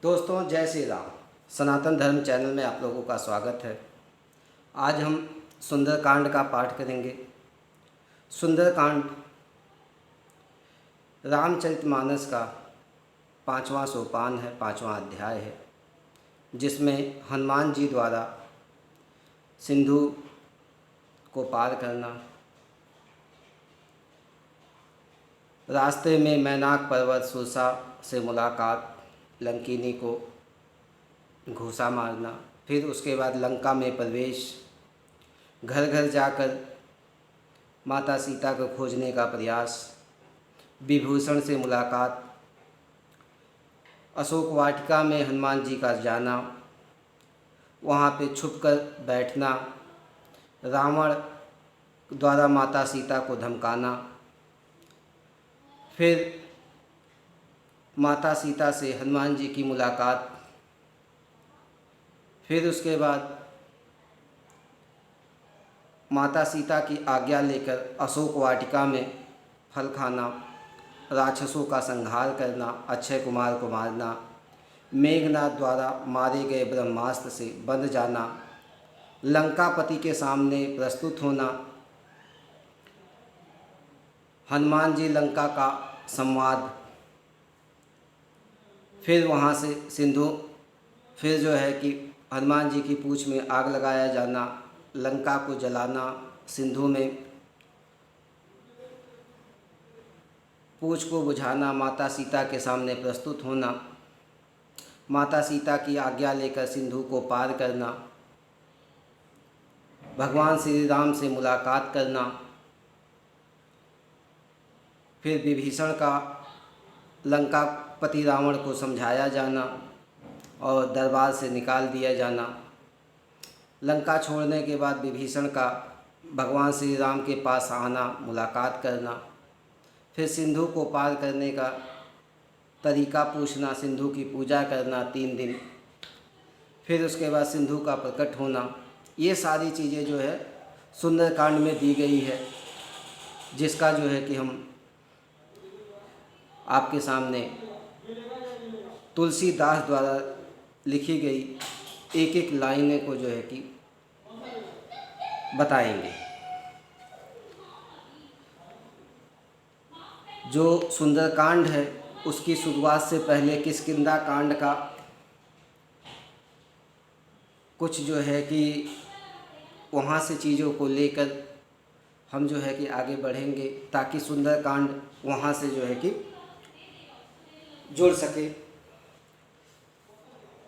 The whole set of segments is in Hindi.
दोस्तों, जय श्री राम। सनातन धर्म चैनल में आप लोगों का स्वागत है। आज हम सुंदरकांड का पाठ करेंगे। सुंदरकांड रामचरितमानस का 5वां सोपान है, 5वां अध्याय है, जिसमें हनुमान जी द्वारा सिंधु को पार करना, रास्ते में मैनाक पर्वत सुरसा से मुलाकात, लंकिनी को घूसा मारना, फिर उसके बाद लंका में प्रवेश, घर घर जाकर माता सीता को खोजने का प्रयास, विभूषण से मुलाकात, अशोक वाटिका में हनुमान जी का जाना, वहाँ पे छुपकर बैठना, रावण द्वारा माता सीता को धमकाना, फिर माता सीता से हनुमान जी की मुलाकात, फिर उसके बाद माता सीता की आज्ञा लेकर अशोक वाटिका में फल खाना, राक्षसों का संहार करना, अक्षय कुमार को मारना, मेघनाद द्वारा मारे गए ब्रह्मास्त्र से बंध जाना, लंकापति के सामने प्रस्तुत होना, हनुमान जी लंका का संवाद, फिर वहाँ से सिंधु, फिर जो है कि हनुमान जी की पूँछ में आग लगाया जाना, लंका को जलाना, सिंधु में पूँछ को बुझाना, माता सीता के सामने प्रस्तुत होना, माता सीता की आज्ञा लेकर सिंधु को पार करना, भगवान श्री राम से मुलाकात करना, फिर विभीषण का लंकापति रावण को समझाया जाना और दरबार से निकाल दिया जाना, लंका छोड़ने के बाद विभीषण का भगवान श्री राम के पास आना, मुलाकात करना, फिर सिंधु को पार करने का तरीका पूछना, सिंधु की पूजा करना 3 दिन, फिर उसके बाद सिंधु का प्रकट होना। ये सारी चीज़ें जो है सुंदरकांड में दी गई है, जिसका जो है कि हम आपके सामने तुलसीदास द्वारा लिखी गई एक एक लाइनें को जो है कि बताएंगे। जो सुंदरकांड है उसकी शुरुआत से पहले किष्किंधा कांड का कुछ जो है कि वहाँ से चीज़ों को लेकर हम जो है कि आगे बढ़ेंगे, ताकि सुंदरकांड वहाँ से जो है कि जुड़ सके।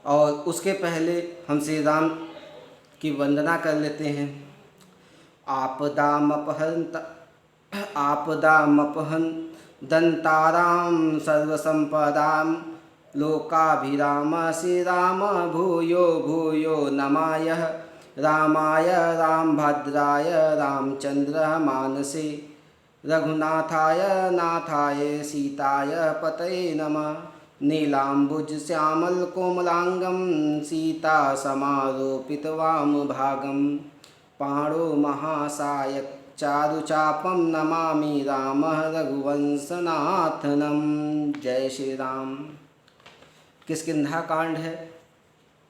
और उसके पहले हम श्री राम की वंदना कर लेते हैं। आपदामपहन दंताराम सर्वसंपदां लोकाभिराम श्री राम भूयो भूयो नमायः रामाय रामभद्राय रामचंद्र मानसे रघुनाथाय नाथाय सीताय पतये नमः। नीलाम्बुज श्यामल कोमलांगम सीता समारोपित वाम भागम पाणो महासायक चारुचापम नमामि राम रघुवंशनाथनम। जय श्री राम। किष्किंधा कांड है।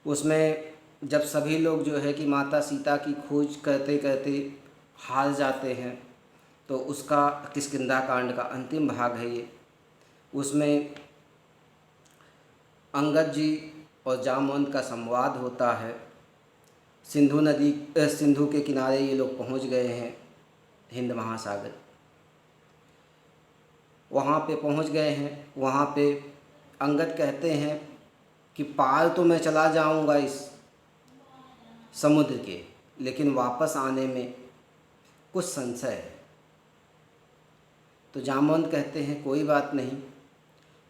उसमें जब सभी लोग जो है कि माता सीता की खोज करते करते हार जाते हैं, तो उसका किष्किंधा कांड का अंतिम भाग है ये। उसमें अंगद जी और जामवंत का संवाद होता है। सिंधु के किनारे ये लोग पहुंच गए हैं, हिंद महासागर वहाँ पे पहुंच गए हैं। वहाँ पे अंगद कहते हैं कि पार तो मैं चला जाऊंगा इस समुद्र के, लेकिन वापस आने में कुछ संशय है। तो जामवंत कहते हैं कोई बात नहीं,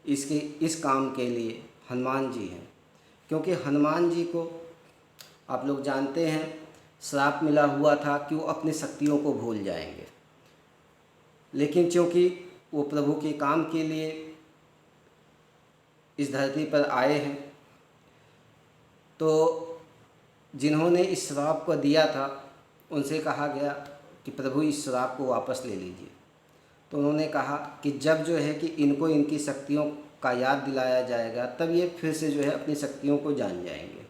इस काम के लिए हनुमान जी हैं। क्योंकि हनुमान जी को आप लोग जानते हैं श्राप मिला हुआ था कि वो अपनी शक्तियों को भूल जाएंगे, लेकिन क्योंकि वो प्रभु के काम के लिए इस धरती पर आए हैं, तो जिन्होंने इस श्राप को दिया था उनसे कहा गया कि प्रभु इस श्राप को वापस ले लीजिए। तो उन्होंने कहा कि जब जो है कि इनको इनकी शक्तियों का याद दिलाया जाएगा, तब ये फिर से जो है अपनी शक्तियों को जान जाएंगे।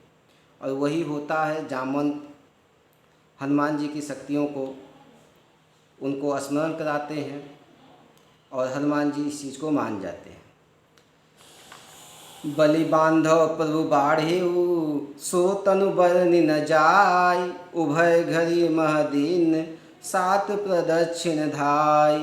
और वही होता है, जामवंत हनुमान जी की शक्तियों को उनको स्मरण कराते हैं और हनुमान जी इस चीज़ को मान जाते हैं। बलि बांधव प्रभु बाढ़ेऊ, सो तनु बरनि न जाय, उभय घरी महदीन, सात प्रदक्षिण धाय।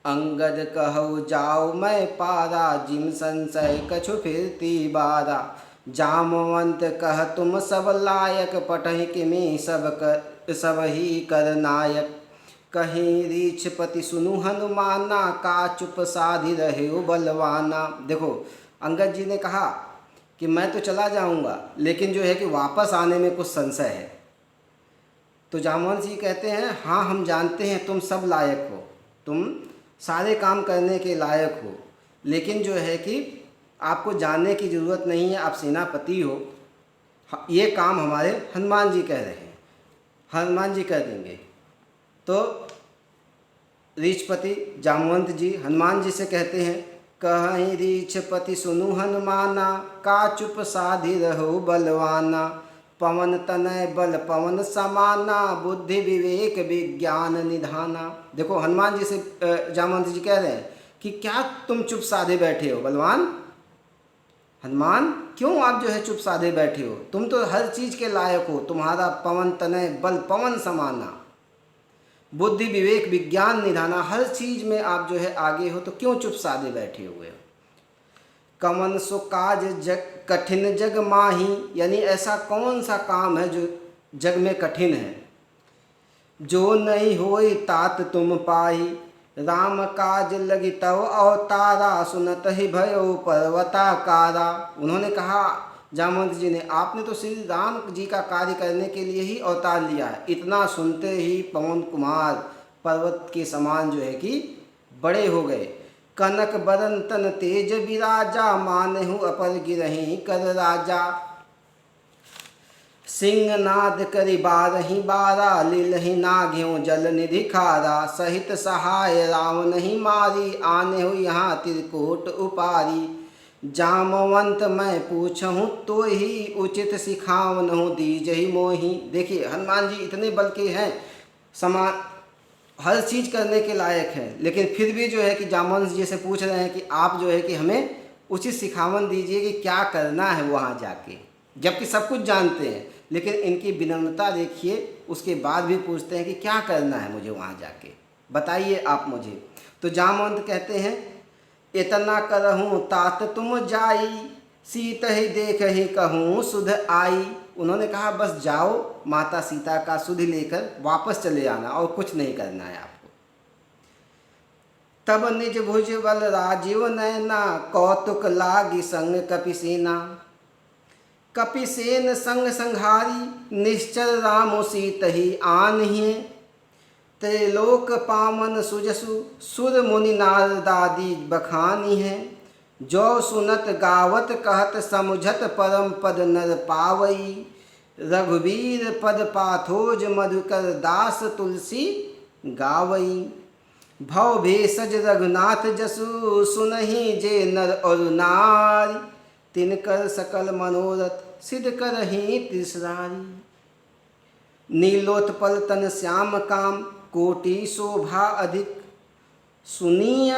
अंगद कहु जाओ मैं पारा, जिम संशय कछु फिरती बारा। जामवंत कह तुम सब लायक, पटहि किमि सब ही कर नायक। कहीं रीछपति सुनु हनुमाना, का चुप साधि रहे बलवाना। देखो, अंगद जी ने कहा कि मैं तो चला जाऊंगा, लेकिन जो है कि वापस आने में कुछ संशय है। तो जामवंत जी कहते हैं, हाँ हम जानते हैं तुम सब लायक हो, तुम सारे काम करने के लायक हो, लेकिन जो है कि आपको जानने की ज़रूरत नहीं है, आप सेनापति हो, ये काम हमारे हनुमान जी कह रहे हैं, हनुमान जी कर देंगे। तो रीछपति जामवंत जी हनुमान जी से कहते हैं, कहीं रीछपति सुनु हनुमाना, का चुप साधि रहो बलवाना। पवन तनय बल पवन समाना, बुद्धि विवेक विज्ञान निधाना। देखो, हनुमान जी से जामवंत जी कह रहे हैं कि क्या तुम चुप साधे बैठे हो बलवान? हनुमान, क्यों आप जो है चुप साधे बैठे हो? तुम तो हर चीज़ के लायक हो, तुम्हारा पवन तनय बल पवन समाना, बुद्धि विवेक विज्ञान निधाना, हर चीज़ में आप जो है आगे हो, तो क्यों चुप साधे बैठे हुए हो? कमन सो काज जग कठिन जग माही, यानी ऐसा कौन सा काम है जो जग में कठिन है? जो नहीं होई तात तुम पाही, राम काज लगी तव अवतारा, सुनत ही भयो पर्वताकारा। उन्होंने कहा, जामवंत जी ने, आपने तो श्री राम जी का कार्य करने के लिए ही अवतार लिया है। इतना सुनते ही पवन कुमार पर्वत के समान जो है कि बड़े हो गए। कनक बरन तन तेज विराजा, मानहु अपर गिरहि कर राजा। सिंह नाद करि बारहि बारा, लीलहि नाघ्यों जल निधि खारा। सहित सहाय रावण ही मारी, आनेहु यहाँ त्रिकोट उपारी। जामवंत मैं पूछहूँ तो ही, उचित सिखावनहु दीजहि मोहि। देखिए, हनुमान जी इतने बल के हैं, समान हर चीज़ करने के लायक हैं, लेकिन फिर भी जो है कि जामवंत जी से पूछ रहे हैं कि आप जो है कि हमें उचित सिखावन दीजिए कि क्या करना है वहाँ जाके, जबकि सब कुछ जानते हैं। लेकिन इनकी विनम्रता देखिए, उसके बाद भी पूछते हैं कि क्या करना है मुझे वहाँ जाके, बताइए आप मुझे। तो जामवंत कहते हैं, इतना करहूँ तात तुम जाई, सीत ही देख ही कहूँ सुध आई। उन्होंने कहा, बस जाओ, माता सीता का सुध लेकर वापस चले आना, और कुछ नहीं करना है आपको। तब निज भुज बल राजीव नैना, कौतुक लागी संग कपिसेना। कपिसेन संग संहारी, निश्चर राम सीत ही आनहिए। त्रिलोक पावन सुजसु, सुर मुनि नारदादि बखानी है। जो सुनत गावत कहत, समुझत परम पद नर पावई। रघुवीर पद पाथोज, मधुकर दास तुलसी गावई। भव भेषज रघुनाथ जसु, सुनहि जे नर और नारी। तिनकर सकल मनोरथ, सिद्ध करहि त्रिसरारी। नीलोत्पल तन श्याम काम, कोटि शोभा अधिक। सुनीय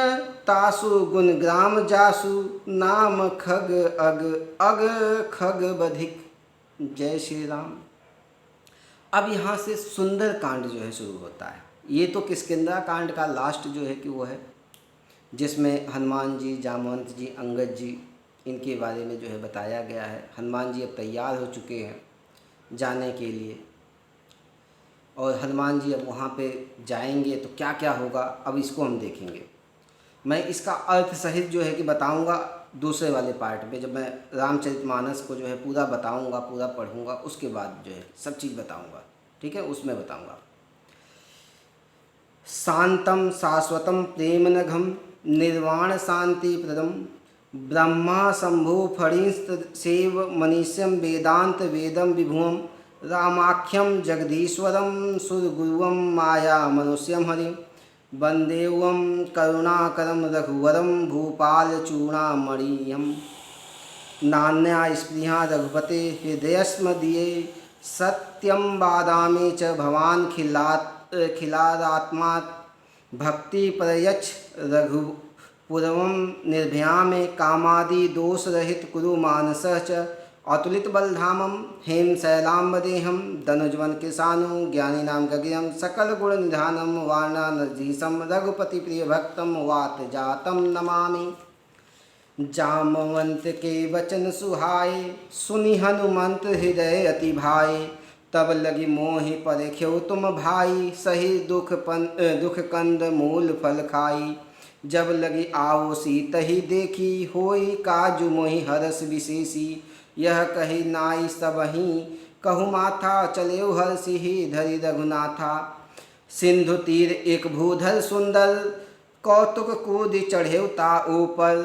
तासु गुण ग्राम जासु, नाम खग अग अग खग बधिक। जय श्री राम। अब यहाँ से सुंदर कांड जो है शुरू होता है। ये तो किष्किंधा कांड का लास्ट जो है कि वो है, जिसमें हनुमान जी, जामवंत जी, अंगद जी, इनके बारे में जो है बताया गया है। हनुमान जी अब तैयार हो चुके हैं जाने के लिए, और हनुमान जी अब वहाँ पे जाएंगे तो क्या क्या होगा, अब इसको हम देखेंगे। मैं इसका अर्थ सहित जो है कि बताऊंगा दूसरे वाले पार्ट में, जब मैं रामचरितमानस को जो है पूरा बताऊंगा, पूरा पढ़ूंगा, उसके बाद जो है सब चीज़ बताऊंगा, ठीक है, उसमें बताऊंगा। शांतम शाश्वतम प्रेम नघम, निर्वाण शांति प्रदम। ब्रह्मा शंभु फणिस्त सेव, मनीष्यम वेदांत वेदम विभुवम। रामाख्यम जगदीश्वरम, सुरगुरुवम माया मनुष्यम हरि। वंदेवं करुणाकरं रघुवरं भूपालचूड़ामणिं नान्या स्पृहा रघुपते हृदयस्मदीये सत्यं वादामि च भवान् खिलादात्मा भक्तिप्रयच्छ रघुपुरं निर्भया में कामादि दोषरहित कुरु मानसः च अतुलित बलधामं हेमशैलाम्बदेहं दनुजवन कृशानु ज्ञानीनां गगयं सकल गुण निधानं वानरधीशं रघुपति प्रिय भक्तं वात जातं नमामि। जामवंत के वचन सुहाए सुनि हनुमंत हृदय अति भाए तब लगी मोहि परख्यो तुम भाई सही दुख कंद मूल फल खाई जब लगी आओ सीतहि देखी होई काजु मोहि हरस विशेषी यह कही नाई सबहि कहु माथा चलेउ हरसिहि धरि रघुनाथा सिंधु तीर एक भूधर सुंदर कौतुक कूद चढ़ेउ ता ऊपर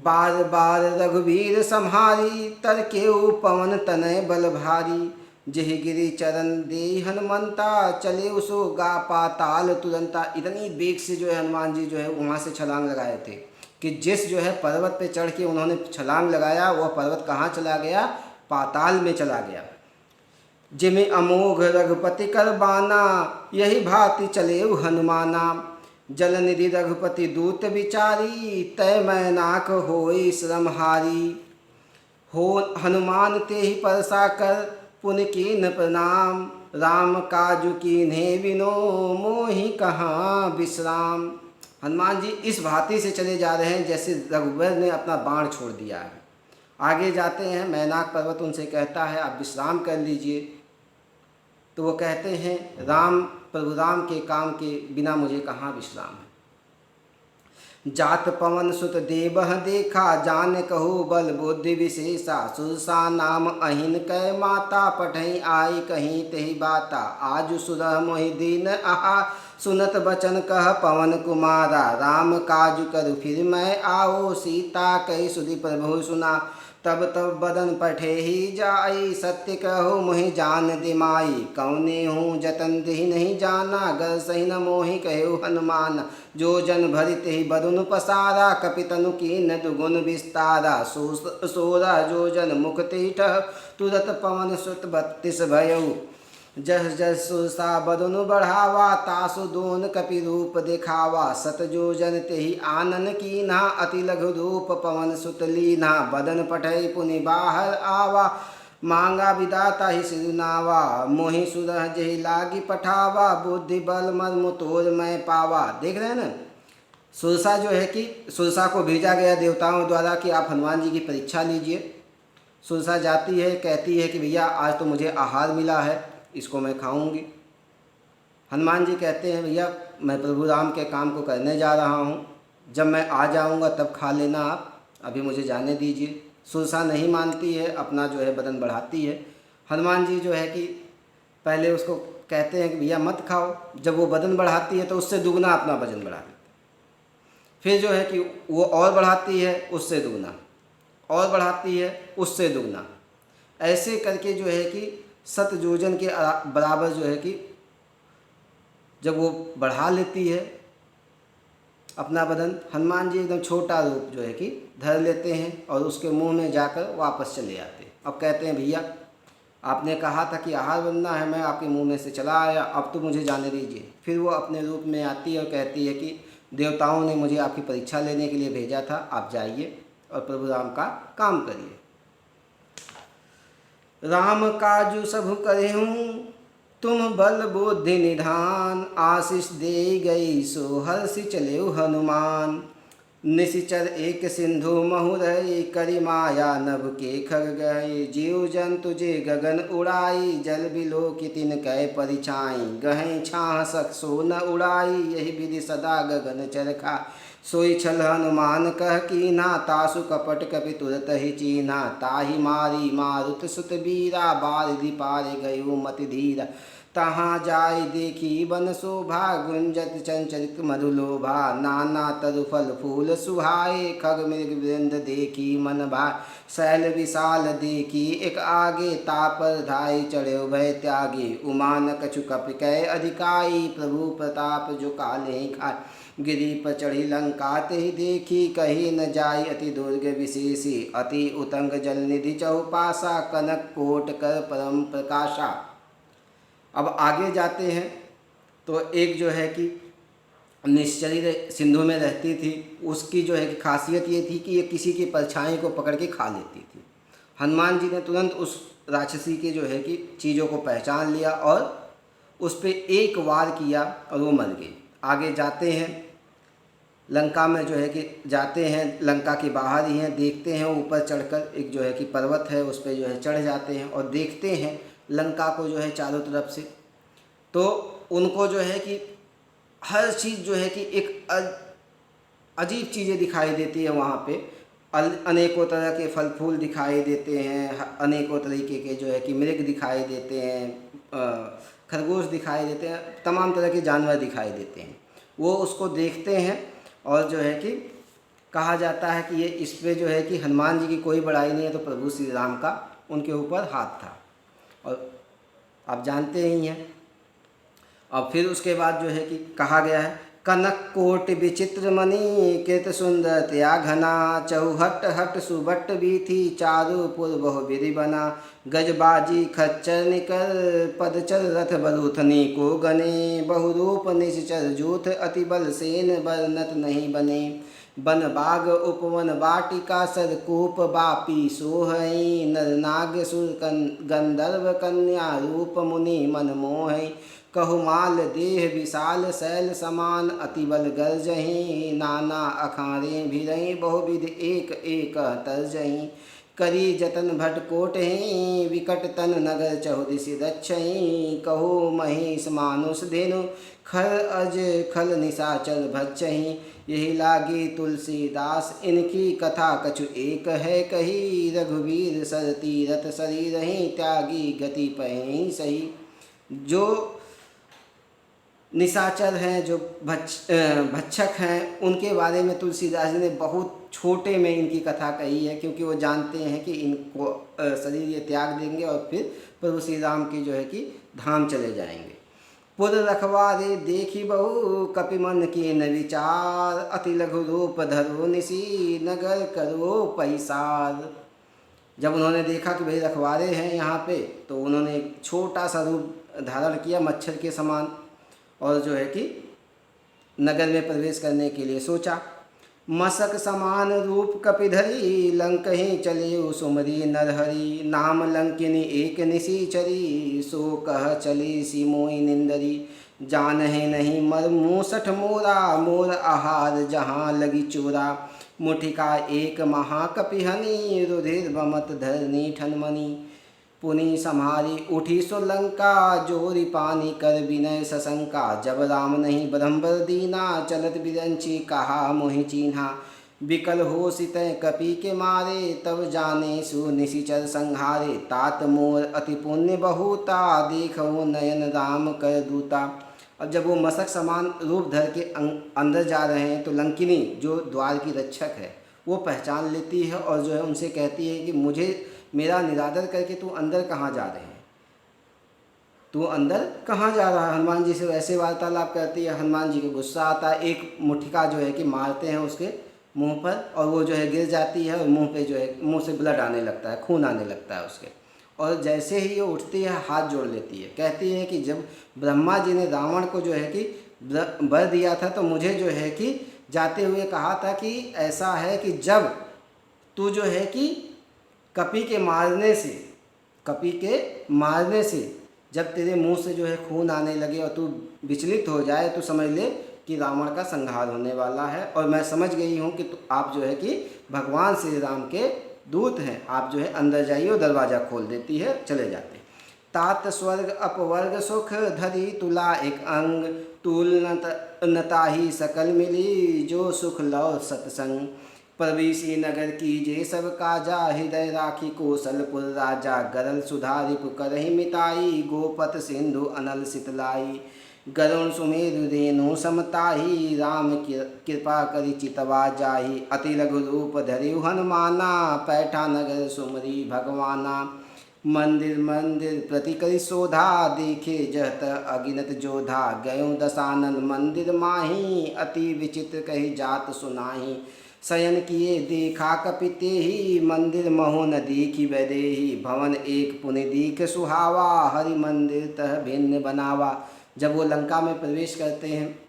बार बार रघुवीर सम्हारी तरकेउ पवन तनय बल भारी जहि गिरि चरण दे हनुमंता चले उसो गा पाताल तुरंता। इतनी बेग से जो है हनुमान जी जो है वहाँ से छलांग लगाए थे कि जिस जो है पर्वत पे चढ़ के उन्होंने छलांग लगाया वह पर्वत कहाँ चला गया, पाताल में चला गया। जिमि अमोघ रघुपति कर बाना यही भांति चले हनुमाना जलनिधि रघुपति दूत विचारी तय मैनाक होई श्रमहारी हो हनुमान ते ही परसा कर पुन कीन प्रणाम राम काजु कीन्हे बिनो मोहि कहाँ विश्राम। हनुमान जी इस भांति से चले जा रहे हैं जैसे रघुवर ने अपना बाण छोड़ दिया है। आगे जाते हैं, मैनाक पर्वत उनसे कहता है आप विश्राम कर लीजिए, तो वो कहते हैं राम प्रभु राम के काम के बिना मुझे कहाँ विश्राम है। जात पवन सुत देवह देखा जान कहो बल बुद्धि विशेषा सुरसा नाम अहिन कै माता पठई आई कहीं तेहि बाता आज सुरह मोहि दीन आहा सुनत बचन कह पवन कुमारा राम काज करु फिर मैं आओ सीता कई सुधि प्रभु सुना तब तब बदन पठे ही जाई सत्य कहो मोहि जान दिमाई कौने हूँ जतन देहि नहीं जाना गर सही न मोहि कहो हनुमान जो जन भरित ही बदन पसारा कपितनु की न दुगुन विस्तारा सोरा जो जन मुख तीठ तुरत पवन सुत 32 भयऊ जस जस सुरसा बदनु बढ़ावा तासु दोन कपि रूप दिखावा सत जो जन तेहि आनन कीन्हा अति लघु रूप पवन सुत लीन्हा बदन पठई पुनि बाहर आवा मांगा विदाता ही सिरनावा मोहि सुरह जहि लागी पठावा बुद्धि बल मर्म तोर मैं पावा। देख रहे हैं ना, सुरसा जो है कि सुरसा को भेजा गया देवताओं द्वारा कि आप हनुमान जी की परीक्षा लीजिए। सुरसा जाती है, कहती है कि भैया आज तो मुझे आहार मिला है, इसको मैं खाऊंगी। हनुमान जी कहते हैं भैया मैं प्रभु राम के काम को करने जा रहा हूँ, जब मैं आ जाऊँगा तब खा लेना आप, अभी मुझे जाने दीजिए। सुरसा नहीं मानती है, अपना जो है बदन बढ़ाती है। हनुमान जी जो है कि पहले उसको कहते हैं कि भैया मत खाओ, जब वो बदन बढ़ाती है तो उससे दुगना अपना वजन बढ़ा देती है। फिर जो है कि वो और बढ़ाती है उससे दुगना, और बढ़ाती है उससे दुगना, ऐसे करके जो है कि 7 योजन के बराबर जो है कि जब वो बढ़ा लेती है अपना बदन, हनुमान जी एकदम छोटा रूप जो है कि धर लेते हैं और उसके मुंह में जाकर वापस चले आते हैं। अब कहते हैं भैया आपने कहा था कि आहार बनना है, मैं आपके मुंह में से चला आया, अब तो मुझे जाने दीजिए। फिर वो अपने रूप में आती है और कहती है कि देवताओं ने मुझे आपकी परीक्षा लेने के लिए भेजा था, आप जाइए और प्रभु राम का काम करिए। राम काजु सबु करहूँ तुम बल बुद्धि निधान आशीष दे गई सो हर्षि चलेउ हनुमान निशिचर एक सिंधु महुरई करि माया नभ के खग गए जीव जंतु जे गगन उड़ाई जल बिलो कि तिन कै परिछाई गहें छाह सक सो न उड़ाई यही विधि सदा गगन चरखा सोई छल हनुमान कह कीन्हा तासु कपट कपि तुरत ही चीन्हा ताहि मारी मारुत सुत बीरा बारिधि पारे गयो मति धीरा तहाँ जाय देखी बन शोभा, गुंजत चंचलित मधुलोभा। नाना तरु फल फूल सुहाए, खग मृग वृंद देखी मन भाए। शैल विशाल देखी एक आगे, तापर धाय चढ़े भय त्यागी। उमा न कछु कपि कै अधिकाई, प्रभु प्रताप जो काले खाए। गिरि पर चढ़ी लंका ते ही देखी, कही न जाय अति दुर्ग विशेषी। अति उतंग जल निधि चौपासा, कनक कोट कर परम प्रकाशा। अब आगे जाते हैं तो एक जो है कि निश्चरी सिंधु में रहती थी, उसकी जो है कि खासियत ये थी कि ये किसी की परछाई को पकड़ के खा लेती थी। हनुमान जी ने तुरंत उस राक्षसी के जो है कि चीज़ों को पहचान लिया और उस पर एक वार किया और वो मर गई। आगे जाते हैं, लंका में जो है कि जाते हैं, लंका के बाहर ही हैं, देखते हैं ऊपर चढ़कर एक जो है कि पर्वत है, उस पर जो है चढ़ जाते हैं और देखते हैं लंका को जो है चारों तरफ से। तो उनको जो है कि हर चीज़ जो है कि एक अजीब चीज़ें दिखाई देती है वहाँ पे। अनेकों तरह के फल फूल दिखाई देते हैं, अनेकों तरीके के जो है कि मृग दिखाई देते हैं, खरगोश दिखाई देते हैं, तमाम तरह के जानवर दिखाई देते हैं। वो उसको देखते हैं और जो है कि कहा जाता है कि ये इस पे जो है कि हनुमान जी की कोई बड़ाई नहीं है, तो प्रभु श्री राम का उनके ऊपर हाथ था। और आप जानते ही हैं। और फिर उसके बाद जो है कि कहा गया है, कनक कोट विचित्र मणि, कृत सुंदर त्या घना। चौहट हट सुबट बीथी, चारु पुर बहु विधि बना। गजबाजी खच्चर निकर, पदचर रथ बरूथनी को गने। बहुरूप निश्चर जूथ, अति बल सेन बरनत नहीं बने। बन बाग उपवन वाटिका, सरकूप बापी सोहई। नर नाग सुर गंधर्व कन्या, रूप मुनि मन मोहई। कहुमाल देह विशाल शैल समान, अति बल गर्जहीं। नाना अखारे भिरहीं, बहुविध एक एक तर्जहीं। करी जतन भट कोटहीं, विकट तन नगर चहुदिशि रक्षहीं। कहो महेश मानुष धेनु, खर अज खल निशाचर भक्षहीं। यही लागी तुलसीदास, इनकी कथा कछु एक है कही। रघुवीर सर तीरथ शरीरहीं, त्यागी गति पहीं सही। जो निशाचर हैं, जो भक्षक हैं, उनके बारे में तुलसीदास जी ने बहुत छोटे में इनकी कथा कही है, क्योंकि वो जानते हैं कि इनको शरीर ये त्याग देंगे और फिर प्रभु श्री राम की जो है कि धाम चले जाएंगे। पुर रखवारे देखी बहु, कपिमन के न विचार। अति लघु रूप धरो निसी, नगर करो पैसार। जब उन्होंने देखा कि भाई रखवारे हैं यहाँ पे, तो उन्होंने एक छोटा सा रूप धारण किया मच्छर के समान, और जो है कि नगर में प्रवेश करने के लिए सोचा। मशक समान रूप कपिधरी, लंकहीं चले सुमरी नरहरि। नाम लंकिनी एक निशिचरी, सो कह चली सी मोई निंदरी। जानहि नहीं मर मूसठ मोरा, मोर आहार जहाँ लगी चोरा। मुठिका एक महाकपिहनी, रुधिर बमत धरनी ठनमनी। पुनि सम्हारी उठी सो लंका, जोरी पानी कर विनय सशंका। जब राम नहीं ब्रह्मवर दीना, चलत बिरंची कहा मोहि चीन्हा। विकल हो सितय कपि के मारे, तब जाने सु निशिचर संहारे। तात मोर अति पुण्य बहुता, देखो नयन राम कर दूता। अब जब वो मशक समान रूप धर के अंदर जा रहे हैं, तो लंकिनी जो द्वार की रक्षक है वो पहचान लेती है और जो है उनसे कहती है कि मुझे मेरा निरादर करके तू अंदर कहाँ जा रहे हैं, तू अंदर कहाँ जा रहा है। हनुमान जी से वैसे वार्तालाप करती है। हनुमान जी को गुस्सा आता है, एक मुठिका जो है कि मारते हैं उसके मुंह पर, और वो जो है गिर जाती है और मुंह पे जो है मुंह से ब्लड आने लगता है, खून आने लगता है उसके। और जैसे ही ये उठती है हाथ जोड़ लेती है, कहती है कि जब ब्रह्मा जी ने रावण को जो है कि वर दिया था, तो मुझे जो है कि जाते हुए कहा था कि ऐसा है कि जब तू जो है कि कपि के मारने से जब तेरे मुंह से जो है खून आने लगे और तू विचलित हो जाए, तो समझ ले कि रावण का संहार होने वाला है। और मैं समझ गई हूँ कि आप जो है कि भगवान श्री राम के दूत हैं, आप जो है अंदर जाइए। और दरवाज़ा खोल देती है, चले जाते हैं। तात स्वर्ग अपवर्ग सुख, धरी तुला एक अंग। तूल नताही सकल मिली, जो सुख लौ सत्संग। प्रवेशी नगर कीजे सब काजा, हृदय राखी कौशलपुर राजा। गरल सुधा रिपु करहि मिताई, गोपत सिंधु अनल सितलाई। गरुण सुमेरु रेणु समताही, राम कृपा करि चितवा जाही। अति लघु रूप धरिउ हनुमाना, पैठा नगर सुमरी भगवाना। मंदिर मंदिर प्रति करि शोधा, देखे जहत अगिनत जोधा। गयो दशानन मंदिर माही, अति विचित्र कहि जात सुनाही। शयन किए देखा कपितेहि, मंदिर महो न देखी वैदेही। भवन एक पुनि दीख सुहावा, हरि मंदिर तह भिन्न बनावा। जब वो लंका में प्रवेश करते हैं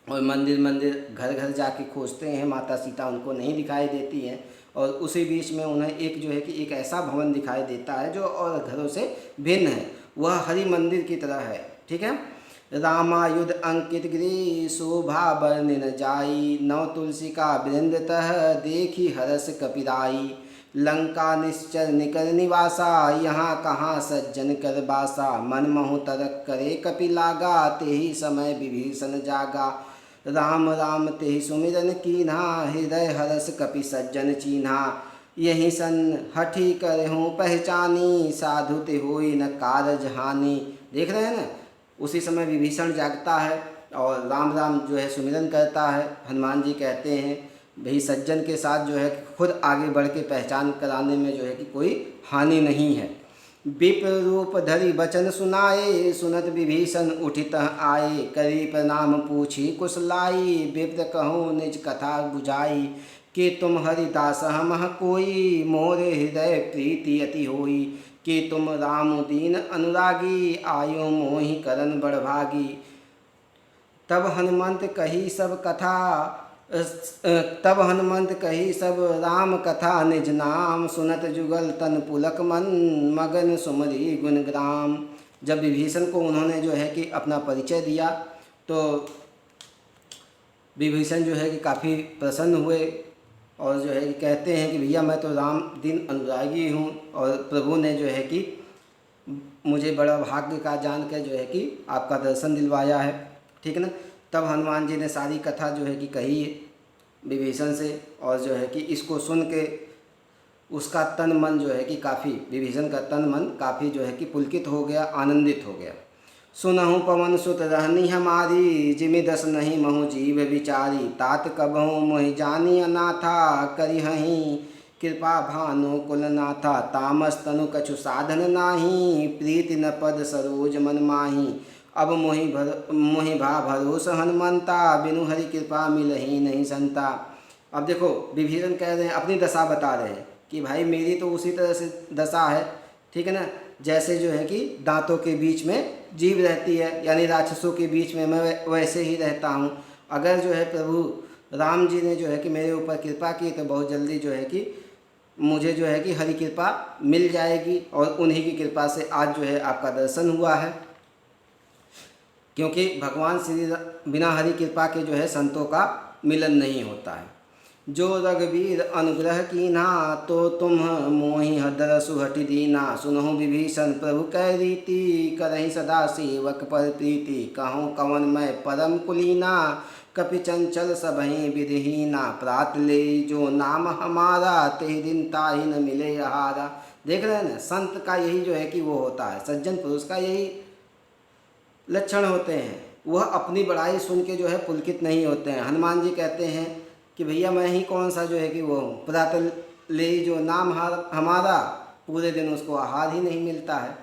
और मंदिर मंदिर घर घर जाके खोजते हैं, माता सीता उनको नहीं दिखाई देती हैं, और उसी बीच में उन्हें एक जो है कि एक ऐसा भवन दिखाई देता है जो और घरों से भिन्न है, वह हरि मंदिर की तरह है। ठीक है। रामायुध अंकित गृह, शोभा वर्णि न जाई। नव तुलसी का वृंद तह, देखी हरस कपिराई। लंका निश्चर निकर निवासा, यहाँ कहाँ सज्जन कर बासा। मन महु तरक करे कपि लागा, तेहि समय विभीषण जागा। राम राम तेहि सुमिरन कीन्हा, हृदय हरस कपि सज्जन चीन्हा। यही सन हठी करहूँ पहचानी, साधु ते होई न कारज हानि। देख रहे हैं ना, उसी समय विभीषण जागता है और राम राम जो है सुमिरन करता है। हनुमान जी कहते हैं भाई सज्जन के साथ जो है खुद आगे बढ़ के पहचान कराने में जो है कि कोई हानि नहीं है। विप्र रूप धरि वचन सुनाए, सुनत विभीषण उठित आए। करी प्रणाम पूछी कुशलाई, विप्र कहूँ निज कथा बुझाई। कि तुम हरिदास हमह कोई, मोरे हृदय प्रीति अति होई। कि तुम राम दीन अनुरागी, आयो मोहि करन बड़भागी। तब हनुमंत कही सब कथा, तब हनुमंत कही सब राम कथा। निज नाम सुनत जुगल तन पुलक मन, मगन सुमरी गुणग्राम। जब विभीषण को उन्होंने जो है कि अपना परिचय दिया तो विभीषण जो है कि काफ़ी प्रसन्न हुए और जो है कि कहते हैं कि भैया मैं तो राम दीन अनुरागी हूँ, और प्रभु ने जो है कि मुझे बड़ा भाग्य का जानकर जो है कि आपका दर्शन दिलवाया है। ठीक है ना। तब हनुमान जी ने सारी कथा जो है कि कही विभीषण से, और जो है कि इसको सुन के उसका तन मन जो है कि काफ़ी, विभीषण का तन मन काफ़ी जो है कि पुलकित हो गया, आनंदित हो गया। सुनहु पवन सुत रहनी हमारी, जिमि दस नहीं महु जीव विचारी। तात कबहु मोहि जानी अनाथा, करिहहि कृपा भानु कुलनाथा। तामस तनु कछु साधन नाही, प्रीति न पद सरोज मन माही। अब मोहि भा भरोस हनुमंता, बिनु हरि कृपा मिलहि नहीं संता। अब देखो विभीषण कह रहे हैं, अपनी दशा बता रहे हैं कि भाई मेरी तो उसी तरह से दशा है। ठीक है ना। जैसे जो है कि दांतों के बीच में जीव रहती है, यानी राक्षसों के बीच में मैं वैसे ही रहता हूँ। अगर जो है प्रभु राम जी ने जो है कि मेरे ऊपर कृपा की तो बहुत जल्दी जो है कि मुझे जो है कि हरि कृपा मिल जाएगी, और उन्हीं की कृपा से आज जो है आपका दर्शन हुआ है। क्योंकि भगवान श्री बिना हरि कृपा के जो है संतों का मिलन नहीं होता है। जो रघुवीर अनुग्रह कीन्हा, तो तुम मोहि दरसु हटि दीना। सुनहु विभीषण प्रभु कह रीति, करहि सदा सेवक पर प्रीति। कहूँ कवन मैं परम कुलीना, कपि चंचल सबहि विधिहीना। प्रात ले जो नाम हमारा, तेहि दिन ताहि न मिले आहारा। देख रहे हैं ना, संत का यही जो है कि वो होता है, सज्जन पुरुष का यही लक्षण होते हैं। वह अपनी बड़ाई सुन के जो है पुलकित नहीं होते हैं। हनुमान जी कहते हैं कि भैया मैं ही कौन सा जो है कि वो हूँ, प्रातः ले जो नाम हमारा, पूरे दिन उसको आहार ही नहीं मिलता है।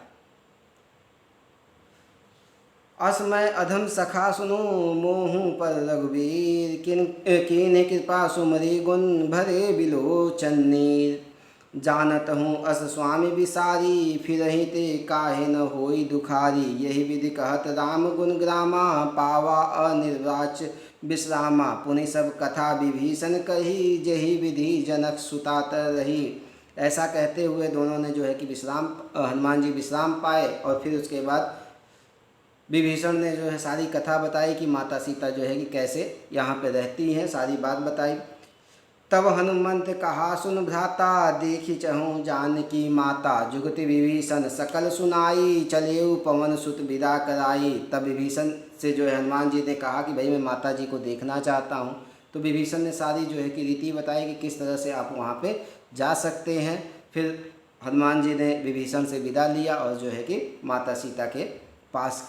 असमय अधम सखा सुनो, मोहूँ पर रघुवीर। किन कृपा सुमरी गुण, भरे बिलोचन नीर। जानत हूँ अस स्वामी विसारी, फिरहि ते काहे न होई दुखारी। यही विधि कहत राम गुण ग्रामा, पावा अनिर्वाच विश्रामा। पुनि सब कथा विभीषण कही, जही विधि जनक सुता तर रही। ऐसा कहते हुए दोनों ने जो है कि हनुमान जी विश्राम पाए, और फिर उसके बाद विभीषण ने जो है सारी कथा बताई कि माता सीता जो है कि कैसे यहाँ पे रहती हैं, सारी बात बताई। तब हनुमंत कहा सुन भ्राता, देखी चहूँ जानकी माता। जुगति विभीषण सकल सुनाई, चलेऊ पवन सुत विदा कराई। तब विभीषण से जो है हनुमान जी ने कहा कि भाई मैं माता जी को देखना चाहता हूँ। तो विभीषण ने सारी जो है कि रीति बताई कि किस तरह से आप वहाँ पे जा सकते हैं। फिर हनुमान जी ने विभीषण से विदा लिया और जो है कि माता सीता के पास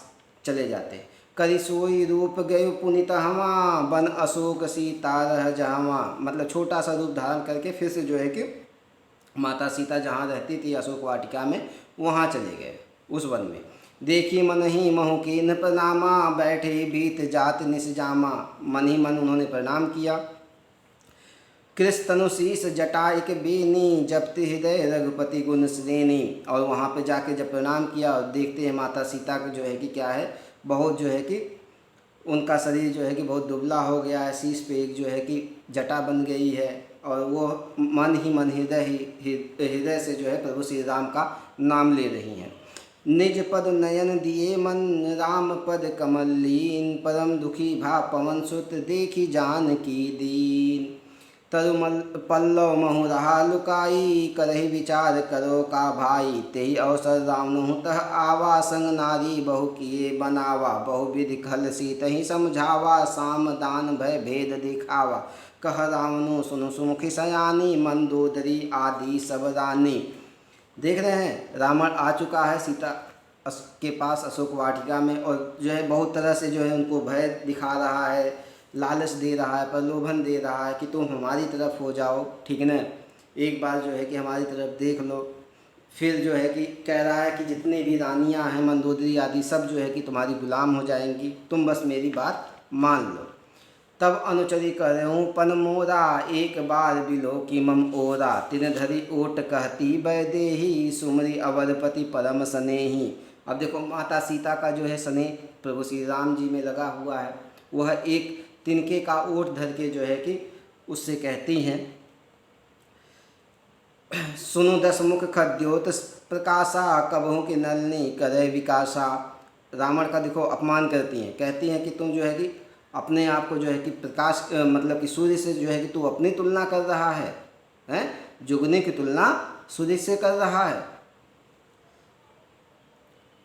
चले जाते हैं। करि सोई रूप गयो पुनित हवा, बन अशोक सीता रह जावा। मतलब छोटा सा रूप धारण करके फिर से जो है कि माता सीता जहाँ रहती थी अशोक वाटिका में, वहाँ चले गए उस वन में। देखी मन ही महु कीन प्रणामा, बैठे बीत जात निस जामा। मन ही मन उन्होंने प्रणाम किया। कृष तनु शीस जटाइक बेनी, जपति हृदय रघुपति गुण श्रेणी। और वहाँ पे जाके जब प्रणाम किया और देखते हैं माता सीता को जो है कि क्या है, बहुत जो है कि उनका शरीर जो है कि बहुत दुबला हो गया है, शीश पे एक जो है कि जटा बन गई है और वो मन ही मन हृदय से जो है प्रभु श्री राम का नाम ले रही हैं। निज पद नयन दिए मन, राम पद कमल लीन। परम दुखी भा पवन सुत, देखी जान की दीन। तरुमल पल्लव महु रहा लुकाई, करहि विचार करो का भाई। तेहि अवसर रावणु तह आवा, संग नारी बहु किए बनावा। बहुविधि खल सीतहि समझावा, साम दान भय भेद दिखावा। कह रावणु सुनु सुमुखि सयानी, मंदोदरी आदि सब रानी। देख रहे हैं रावण आ चुका है सीता के पास अशोक वाटिका में, और जो है बहुत तरह से जो है उनको भय दिखा रहा है, लालच दे रहा है, प्रलोभन दे रहा है कि तुम हमारी तरफ हो जाओ, ठीक है ना, एक बार जो है कि हमारी तरफ देख लो। फिर जो है कि कह रहा है कि जितनी भी रानियां हैं मंदोदरी आदि सब जो है कि तुम्हारी गुलाम हो जाएंगी, तुम बस मेरी बात मान लो। तब अनुचरी करऊँ पन मोरा, एक बार बिलो की मम ओरा। तिन धरी ओट कहती बैदेही, सुमरी अवरपति परम स्नेही। अब देखो माता सीता का जो है स्नेह प्रभु श्री राम जी में लगा हुआ है। वह एक तिनके का ओट धर के जो है कि उससे कहती हैं, सुनो दस मुख खद्योत प्रकाशा, कबहू के नलनी करे विकासा। रावण का देखो अपमान करती हैं, कहती हैं कि तुम जो है कि अपने आप को जो है कि प्रकाश मतलब कि सूर्य से जो है कि तू अपनी तुलना कर रहा है, हैं, जुगने की तुलना सूर्य से कर रहा है।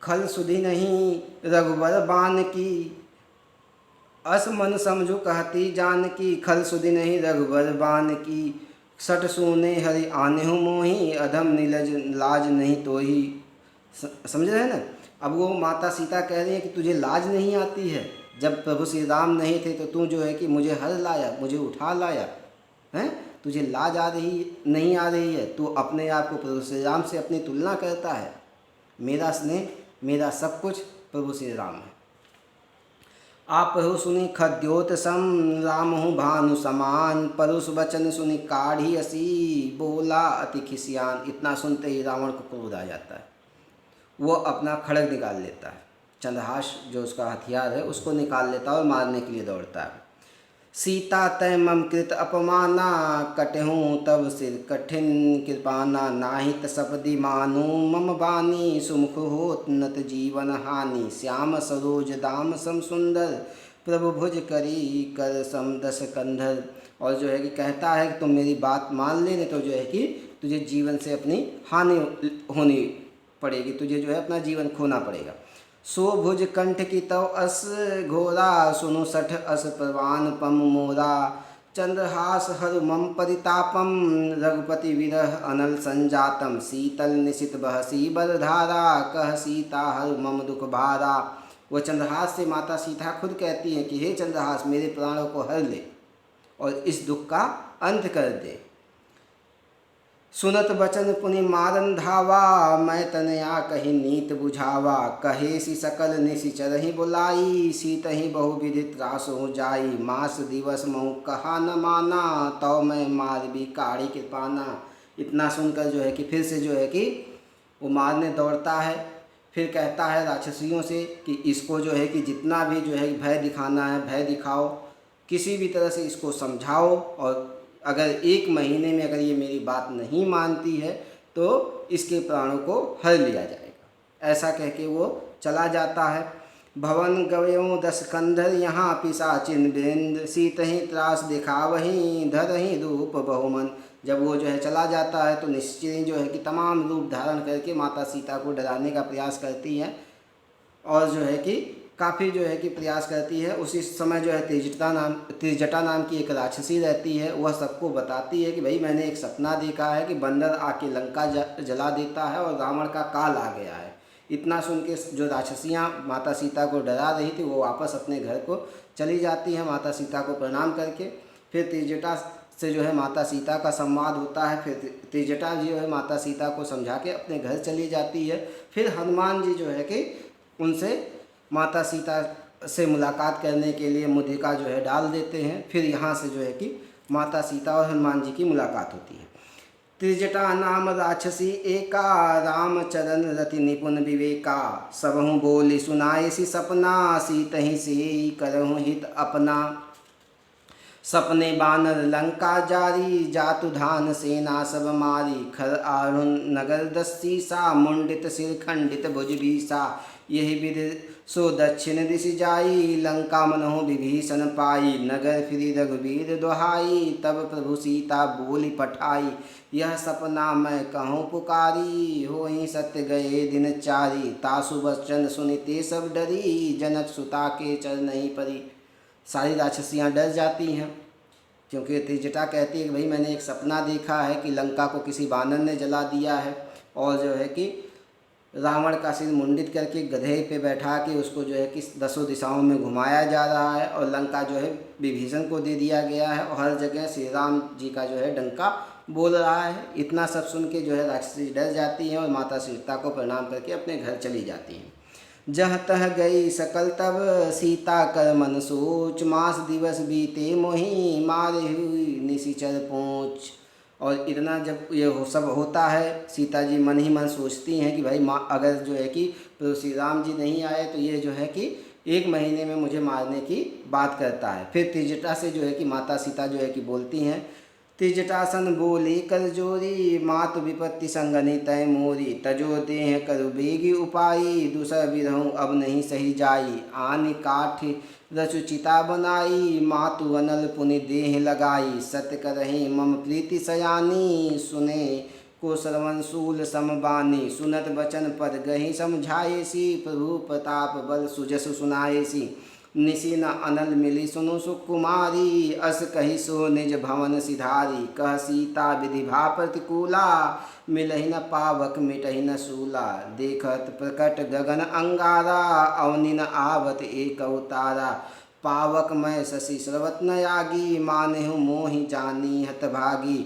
खल सुधि नहीं रघुबर बान की, अस मन समझो कहती जान की। खल सुधि नहीं रघुबर बान की, सट सूने हरि आने हो मोही। अधम नीलज लाज नहीं तो ही। समझ रहे हैं ना। अब वो माता सीता कह रही है कि तुझे लाज नहीं आती है, जब प्रभु श्री राम नहीं थे तो तू जो है कि मुझे हर लाया, मुझे उठा लाया, हैं, तुझे लाज आ रही नहीं आ रही है। तू अपने आप को प्रभु श्री राम से अपनी तुलना करता है। मेरा स्नेह, मेरा सब कुछ प्रभु श्री राम है। आप प्रभु सुनि खद्योत सम, राम हूँ भानु समान। परुष वचन सुनि काढ़ी असी, बोला अति खिसियान। इतना सुनते ही रावण को क्रोध आ जाता है। वो अपना खड़ग निकाल लेता है, चंद्रहास जो उसका हथियार है उसको निकाल लेता है और मारने के लिए दौड़ता है। सीता तय मम कृत अपमाना, कटहूँ तब सिर कठिन कृपाना। नाहित सपदि मानू मम बानी, सुमुख होत नत जीवन हानि। श्याम सरोज दाम सम सुंदर, प्रभु भुज करी कर सम दस कंधर। और जो है कि कहता है कि तुम मेरी बात मान ले, नहीं तो जो है कि तुझे जीवन से अपनी हानि होनी पड़ेगी, तुझे जो है अपना जीवन खोना पड़ेगा। सो भुज कंठ की तव अस घोरा, सुनु सठ अस प्रवान पम मोरा। चंद्रहास हर मम परितापम, रघुपति विरह अनल संजातम। शीतल निशित बहसी बरधारा, कह सीता हर मम दुख भारा। वह चंद्रहास से माता सीता खुद कहती हैं कि हे चंद्रहास, मेरे प्राणों को हर ले और इस दुख का अंत कर दे। सुनत बचन पुनि मारन धावा, मैं तनया कही नीत बुझावा। कहे सी सकल निशिचरहि बुलाई, सीतहि बहुविधि त्रास हो जाई। मास दिवस महु कहा न माना, तौ मैं मार भी काढ़ी कृपाना। इतना सुनकर जो है कि फिर से जो है कि वो मारने दौड़ता है। फिर कहता है राक्षसियों से कि इसको जो है कि जितना भी जो है भय दिखाना है भय दिखाओ, किसी भी तरह से इसको समझाओ, और अगर 1 महीने में अगर ये मेरी बात नहीं मानती है तो इसके प्राणों को हर लिया जाएगा। ऐसा कह के वो चला जाता है। भवन गवयों 10 कंधर, यहाँ पिशाचिन बिंद। सीतहि त्रास दिखावहीं, धरहि रूप बहुमन। जब वो जो है चला जाता है तो निश्चय जो है कि तमाम रूप धारण करके माता सीता को डराने का प्रयास करती है, और जो है कि काफ़ी जो है कि प्रयास करती है। उसी समय जो है त्रिजटा नाम की एक राक्षसी रहती है। वह सबको बताती है कि भाई मैंने एक सपना देखा है कि बंदर आके लंका जला देता है और रावण का काल आ गया है। इतना सुन के जो राक्षसियाँ माता सीता को डरा रही थी वो वापस अपने घर को चली जाती हैं माता सीता को प्रणाम करके। फिर त्रिजटा से जो है माता सीता का संवाद होता है। फिर त्रिजटा जी जो है माता सीता को समझा के अपने घर चली जाती है। फिर हनुमान जी जो है कि उनसे माता सीता से मुलाकात करने के लिए मुद्रिका जो है डाल देते हैं। फिर यहाँ से जो है कि माता सीता और हनुमान जी की मुलाकात होती है। त्रिजटा नाम राक्षसी एका, राम चरण रति निपुण विवेका, सबहु बोली सुनाएसी सपना, सीतहि से करहु हित अपना। सपने बानर लंका जारी, जातु धान सेना सब मारी, खर आरुण नगर दस्सी सा, मुंडित सिर खंडित भुज बीसा। यही विधि सो दक्षिण दिशि जाई, लंका मनहु विभीषण पाई, नगर फिरी रघुवीर दुहाई, तब प्रभु सीता बोली पठाई। यह सपना मैं कहूँ पुकारी, होई सत्य गए दिन चारी, तासु बचन सुनिते सब डरी, जनक सुता के चरनहि परी। सारी राक्षसियाँ डर जाती हैं क्योंकि त्रिजटा कहती है कि भाई मैंने एक सपना देखा है कि लंका को किसी बानर ने जला दिया है और जो है कि रावण का सिर मुंडित करके गधे पे बैठा के उसको जो है कि 10 दिशाओं में घुमाया जा रहा है और लंका जो है विभीषण को दे दिया गया है और हर जगह श्री राम जी का जो है डंका बोल रहा है। इतना सब सुन के जो है राक्षसी डर जाती हैं और माता सीता को प्रणाम करके अपने घर चली जाती हैं। जह तह गई सकल तब, सीता कर मन सोच, मास दिवस बीते मोहि, मारे हुई निशिचर पोंछ। और इतना जब ये सब होता है सीता जी मन ही मन सोचती हैं कि भाई माँ अगर जो है कि तो श्री राम जी नहीं आए तो ये जो है कि 1 महीने में मुझे मारने की बात करता है। फिर त्रिजटा से जो है कि माता सीता जो है कि बोलती हैं, त्रिजटासन बोली कर जोरी, मातु विपत्ति संगनि तय मोरी, तजो देह करु बेगी उपाई, दूसर विरहूँ अब नहीं सही जाई, आनि काठ रचु चिता बनाई, मातु अनल पुनि देह लगाई, सत्य करहि मम प्रीति सयानी, सुने को श्रवण शूल समबानी, सुनत बचन पद गहि समझाएसी, प्रभु प्रताप बल सुजस सुनाएसी, निशि न अनल मिली सुनु सुकुमारी, अस कही सो निज भवन सिधारी, कह सीता विधि भा प्रतिकूला, मिलहि न पावक मिटहि न सूला, देखत प्रकट गगन अंगारा, अवनि न आवत एक अवतारा, पावक मैं शशि स्रवत न यागी, मानेहु मोहि जानी हतभागी,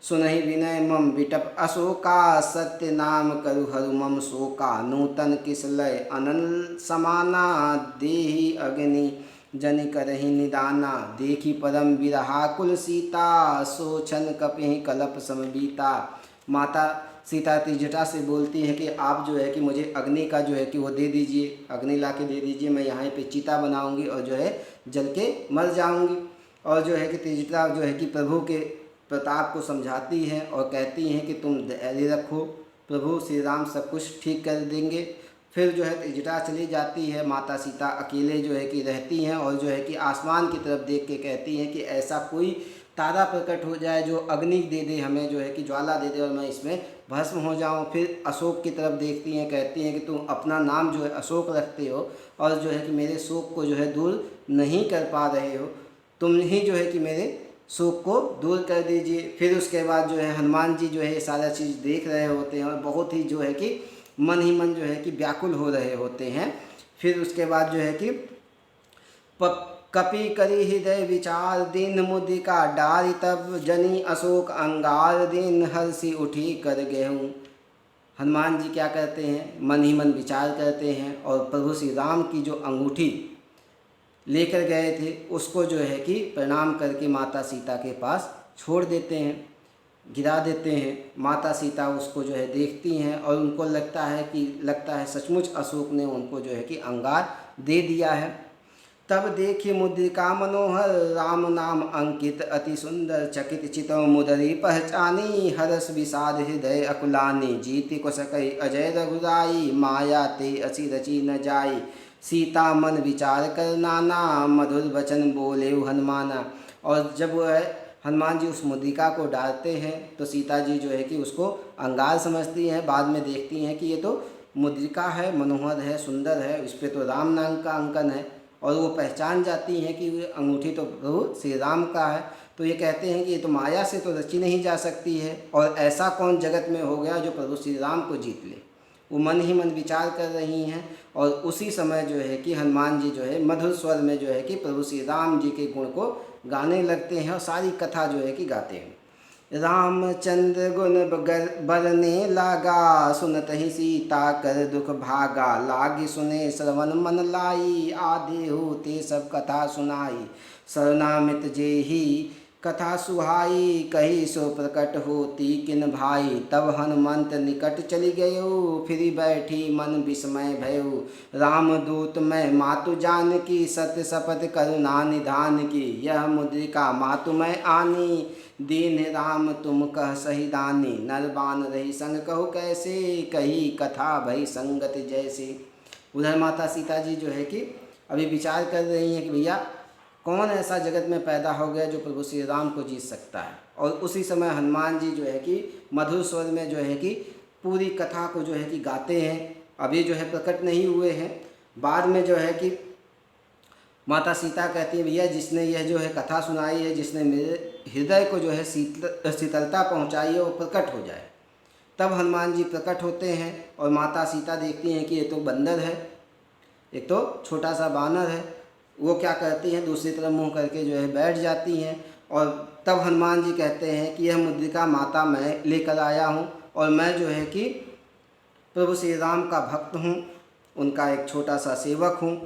सुनहि विनय मम विटप अशोका, सत्य नाम करु हरु मम शोका, नूतन किस लय अनल समाना, देहि अग्नि जनि करहि निदाना, देखी परम विरहाकुल सीता, सोचन कपिहि कलप समबीता। माता सीता त्रिजटा से बोलती है कि आप जो है कि मुझे अग्नि का जो है कि वो दे दीजिए, अग्नि ला के दे दीजिए, मैं यहाँ पे चिता बनाऊंगी और जो है जल के मर जाऊंगी। और जो है कि त्रिजटा जो है कि प्रभु के प्रताप को समझाती हैं और कहती हैं कि तुम धैर्य रखो, प्रभु श्री राम सब कुछ ठीक कर देंगे। फिर जो है त्रिजटा चली जाती है, माता सीता अकेले जो है कि रहती हैं और जो है कि आसमान की तरफ देख के कहती हैं कि ऐसा कोई तारा प्रकट हो जाए जो अग्नि दे दे, हमें जो है कि ज्वाला दे दे और मैं इसमें भस्म हो जाऊं। फिर अशोक की तरफ देखती हैं, कहती हैं कि तुम अपना नाम जो है अशोक रखते हो और जो है कि मेरे शोक को जो है दूर नहीं कर पा रहे हो, तुम ही जो है कि मेरे शोक को दूर कर दीजिए। फिर उसके बाद जो है हनुमान जी जो है ये सारा चीज़ देख रहे होते हैं और बहुत ही जो है कि मन ही मन जो है कि व्याकुल हो रहे होते हैं। फिर उसके बाद जो है कि कपि करी हृदय विचार, दिन मुद्रिका डारी तब जनी अशोक अंगार, दिन हर्षि उठी कर गेहूँ। हनुमान जी क्या करते हैं, मन ही मन विचार करते हैं और प्रभु श्री राम की जो अंगूठी लेकर गए थे उसको जो है कि प्रणाम करके माता सीता के पास छोड़ देते हैं, गिरा देते हैं। माता सीता उसको जो है देखती हैं और उनको लगता है सचमुच अशोक ने उनको जो है कि अंगार दे दिया है। तब देखी मुद्रिका मनोहर, राम नाम अंकित अति सुंदर, चकित चितौ मुदरी पहचानी, हरस विषाद हृदय अकुलानी, जीति को सकई अजय रघुराई, माया ते असी रची न जाई, सीता मन विचार कर नाना, मधुर वचन बोले हनुमाना। और जब वह हनुमान जी उस मुद्रिका को डालते हैं तो सीता जी जो है कि उसको अंगार समझती हैं, बाद में देखती हैं कि ये तो मुद्रिका है, मनोहर है, सुंदर है, इस पर तो राम नाम का अंकन है और वो पहचान जाती हैं कि वो अंगूठी तो प्रभु श्री राम का है। तो ये कहते हैं कि ये तो माया से तो रची नहीं जा सकती है, और ऐसा कौन जगत में हो गया जो प्रभु श्री राम को जीत ले। वो मन ही मन विचार कर रही हैं, और उसी समय जो है कि हनुमान जी जो है मधुर स्वर में जो है कि प्रभु श्री राम जी के गुण को गाने लगते हैं और सारी कथा जो है कि गाते हैं। रामचंद्र गुण बरने लागा, सुनत ही सीता कर दुख भागा। लागी सुने श्रवण मन लाई, आधे होते सब कथा सुनाई। शरणामित जे ही कथा सुहाई, कही सो प्रकट होती किन भाई। तब हनुमंत निकट चली गयो, फिर बैठी मन विस्मय भयो। रामदूत मैं मातु जान की, सत्य शपथ करुणा निधान की। यह मुद्रिका मातु मैं आनी, दीन राम तुम कह सही दानी। नरबान रही संग कहो कैसे, कही कथा भई संगत जैसे। उधर माता सीता जी जो है कि अभी विचार कर रही हैं कि भैया कौन ऐसा जगत में पैदा हो गया जो प्रभु श्री राम को जीत सकता है। और उसी समय हनुमान जी जो है कि मधुर स्वर में जो है कि पूरी कथा को जो है कि गाते हैं। अभी जो है प्रकट नहीं हुए हैं, बाद में जो है कि माता सीता कहती है भैया जिसने यह जो है कथा सुनाई है, जिसने मेरे हृदय को जो है शीतलता पहुंचाई है, वो प्रकट हो जाए। तब हनुमान जी प्रकट होते हैं और माता सीता देखती हैं कि ये तो बंदर है, एक तो छोटा सा बानर है। वो क्या करती हैं, दूसरी तरफ मुंह करके जो है बैठ जाती हैं। और तब हनुमान जी कहते हैं कि यह मुद्रिका माता मैं लेकर आया हूँ, और मैं जो है कि प्रभु श्री राम का भक्त हूँ, उनका एक छोटा सा सेवक हूँ।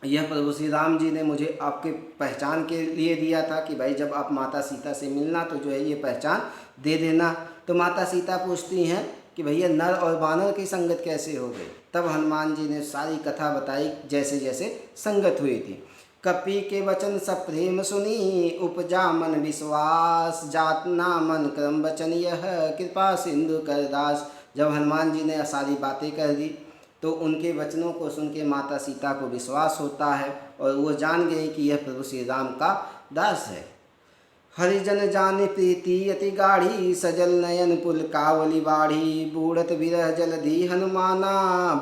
यह प्रभु श्री राम जी ने मुझे आपके पहचान के लिए दिया था कि भाई जब आप माता सीता से मिलना तो जो है ये पहचान दे देना। तो माता सीता पूछती हैं कि भैया नर और बानर की संगत कैसे हो गई। तब हनुमान जी ने सारी कथा बताई जैसे जैसे संगत हुई थी। कपि के वचन सब प्रेम सुनी, उपजा मन विश्वास। जात ना मन क्रम वचन यह, कृपा सिंधु कर दास। जब हनुमान जी ने सारी बातें कह दी तो उनके वचनों को सुन के माता सीता को विश्वास होता है, और वो जान गई कि यह प्रभु श्री राम का दास है। हरिजन जान प्रीति अति गाढ़ी, सजल नयन पुल कावली बाढ़ी। बूढ़त विरह जलधि हनुमाना,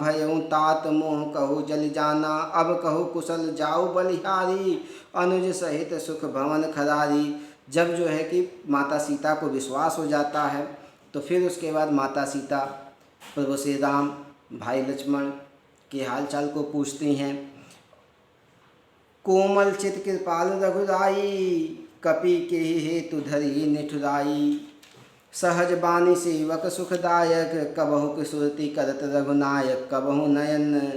भयउ तात मोह कहु जल जाना। अब कहु कुशल जाऊ बलिहारी, अनुज सहित सुख भवन खरारी। जब जो है कि माता सीता को विश्वास हो जाता है तो फिर उसके बाद माता सीता प्रभु श्री राम भाई लक्ष्मण के हालचाल को पूछती हैं। कोमल चित कृपाल रघुराई, कपि के हेतु धरी निठुराई। सहज बानी सेवक सुखदायक, कबहु किशुरति करत रघुनायक। कबहु नयन